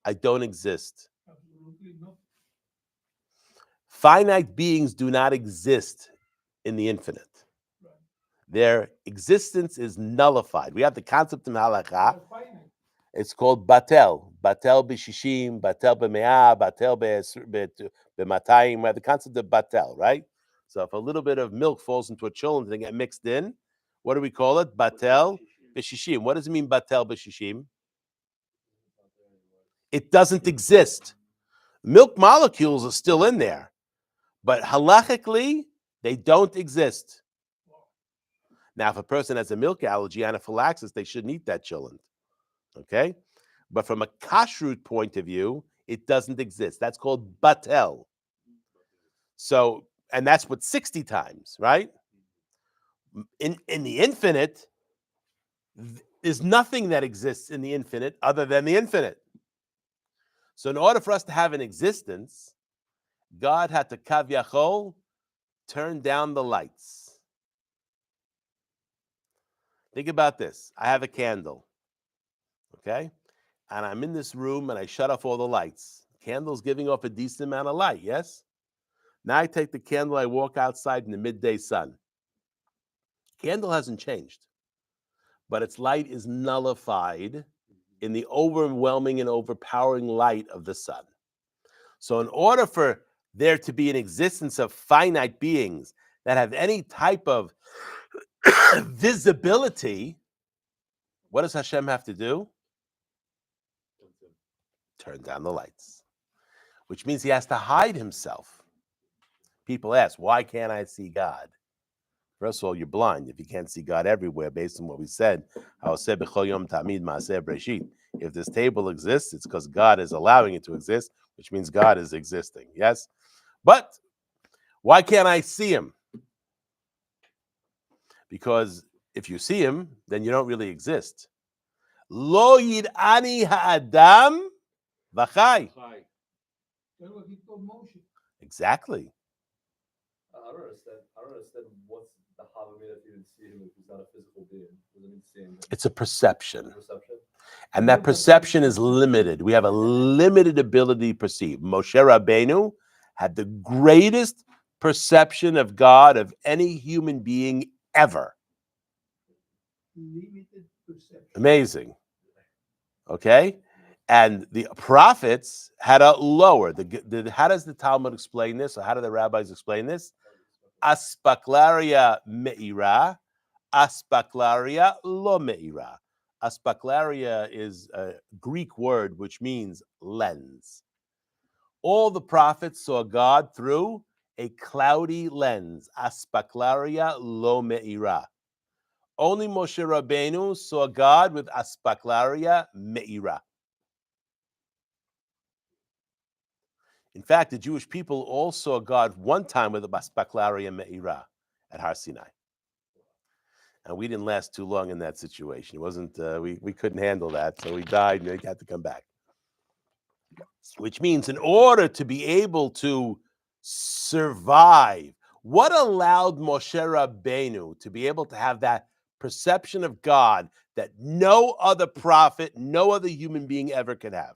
I don't exist. Absolutely not. Finite beings do not exist in the infinite. Right. Their existence is nullified. We have the concept in halakha. They're finite. It's called batel. Batel b'shishim, batel b'me'ah, batel b'matayim. We have the concept of batel, right? So if a little bit of milk falls into a chillin and they get mixed in, what do we call it? Batel b'shishim. What does it mean, batel b'shishim? It doesn't exist. Milk molecules are still in there, but halachically, they don't exist. Now, if a person has a milk allergy, anaphylaxis, they shouldn't eat that chillin. Okay? But from a kashrut point of view, it doesn't exist. That's called batel. So, and that's what 60 times, right? In the infinite, there's nothing that exists in the infinite other than the infinite. So in order for us to have an existence, God had to kavyachol turn down the lights. Think about this. I have a candle, okay? And I'm in this room and I shut off all the lights. Candle's giving off a decent amount of light, yes? Now I take the candle, I walk outside in the midday sun. Candle hasn't changed, but its light is nullified in the overwhelming and overpowering light of the sun. So in order for there to be an existence of finite beings that have any type of visibility, what does Hashem have to do? Turn down the lights, which means he has to hide himself. People ask, why can't I see God? First of all, you're blind if you can't see God everywhere, based on what we said. If this table exists, it's because God is allowing it to exist, which means God is existing. Yes? But why can't I see him? Because if you see him, then you don't really exist. Lo yid'ani ha'adam v'chai. That's what he told Moshe. Exactly. I don't understand what's the Havamid if you didn't see him if he's not a physical being. Doesn't mean seeing him. It's a perception. Perception. And that perception is limited. We have a limited ability to perceive. Moshe Rabbeinu had the greatest perception of God of any human being ever. Limited perception. Amazing. Okay? And the prophets had a lower. How does the Talmud explain this? Or how do the rabbis explain this? Aspaklaria me'ira, aspaklaria lo me'ira. Aspaklaria is a Greek word which means lens. All the prophets saw God through a cloudy lens. Aspaklaria lo me'ira. Only Moshe Rabbeinu saw God with aspaklaria me'ira. In fact, the Jewish people all saw God one time with a aspaklaria me'ira at Har Sinai. And we didn't last too long in that situation. It wasn't, we couldn't handle that, so we died and we had to come back. Which means in order to be able to survive, what allowed Moshe Rabbeinu to be able to have that perception of God that no other prophet, no other human being ever could have?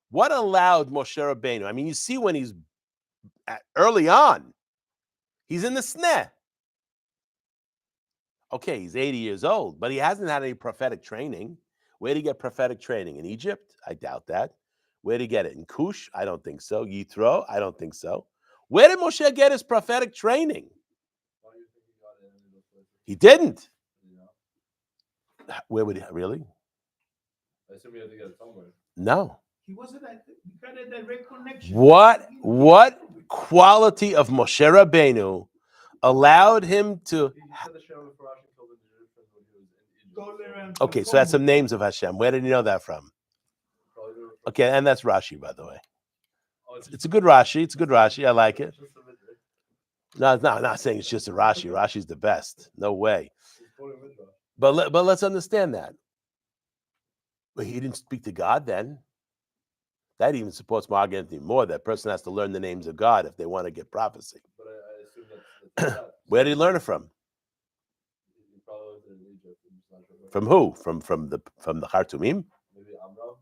What allowed Moshe Rabbeinu? I mean, you see when he's early on, he's in the sneh. Okay, he's 80 years old, but he hasn't had any prophetic training. Where did he get prophetic training? In Egypt? I doubt that. Where did he get it? In Cush? I don't think so. Yitro? I don't think so. Where did Moshe get his prophetic training? Why do you think he got it in those places? He didn't. You know? Where would he? Really? I assume he had to get it somewhere. No. He wasn't that kind of direct connection. What quality of Moshe Rabbeinu allowed him to? He said the Shem for Rashi told him the Egyptians when he was in Egypt. Okay, so that's some names of Hashem. Where did you know that from? Okay, and that's Rashi, by the way. It's a good Rashi. It's a good Rashi. I like it. No, I'm not saying it's just a Rashi. Rashi's the best. No way. But let's understand that. But he didn't speak to God then. That even supports my argument even more. That person has to learn the names of God if they want to get prophecy. But I assume that's Where did he learn it from? He probably was in Egypt. I'm just not sure. From who? From the Khartoumim? Maybe Amram?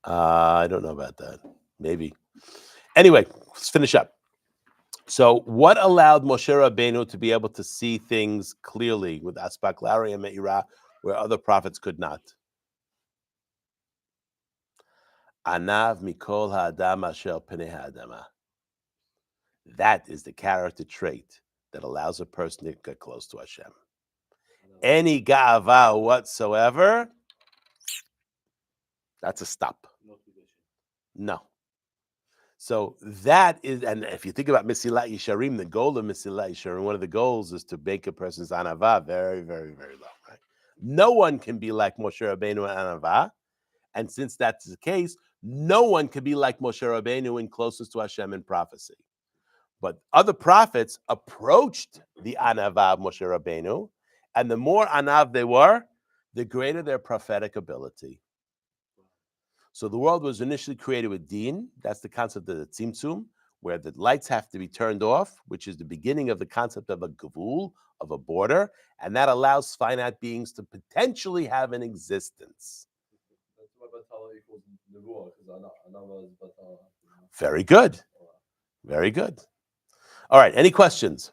I don't know about that. Maybe. Anyway, let's finish up. So, what allowed Moshe Rabbeinu to be able to see things clearly with Aspaklaria and Me'ira where other prophets could not? Anav mikol ha'adam asher pnei ha'adama. That is the character trait that allows a person to get close to Hashem. Any ga'ava whatsoever, that's a stop. No. So that is, and if you think about Mesilat Yesharim, the goal of Mesilat Yesharim, one of the goals is to make a person's anava very, very, very low. Right? No one can be like Moshe Rabbeinu in anava, and since that's the case, no one can be like Moshe Rabbeinu in closest to Hashem in prophecy. But other prophets approached the anava of Moshe Rabbeinu, and the more anav they were, the greater their prophetic ability. So the world was initially created with din. That's the concept of the tzimtzum, where the lights have to be turned off, which is the beginning of the concept of a gavul, of a border, and that allows finite beings to potentially have an existence. That's what Batala equals Baruch Hu's nevuah, because Anava is Batal. Very good. Very good. All right. Any questions?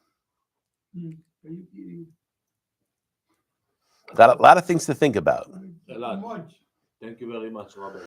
Got a lot of things to think about. A lot. Thank you very much, Robert.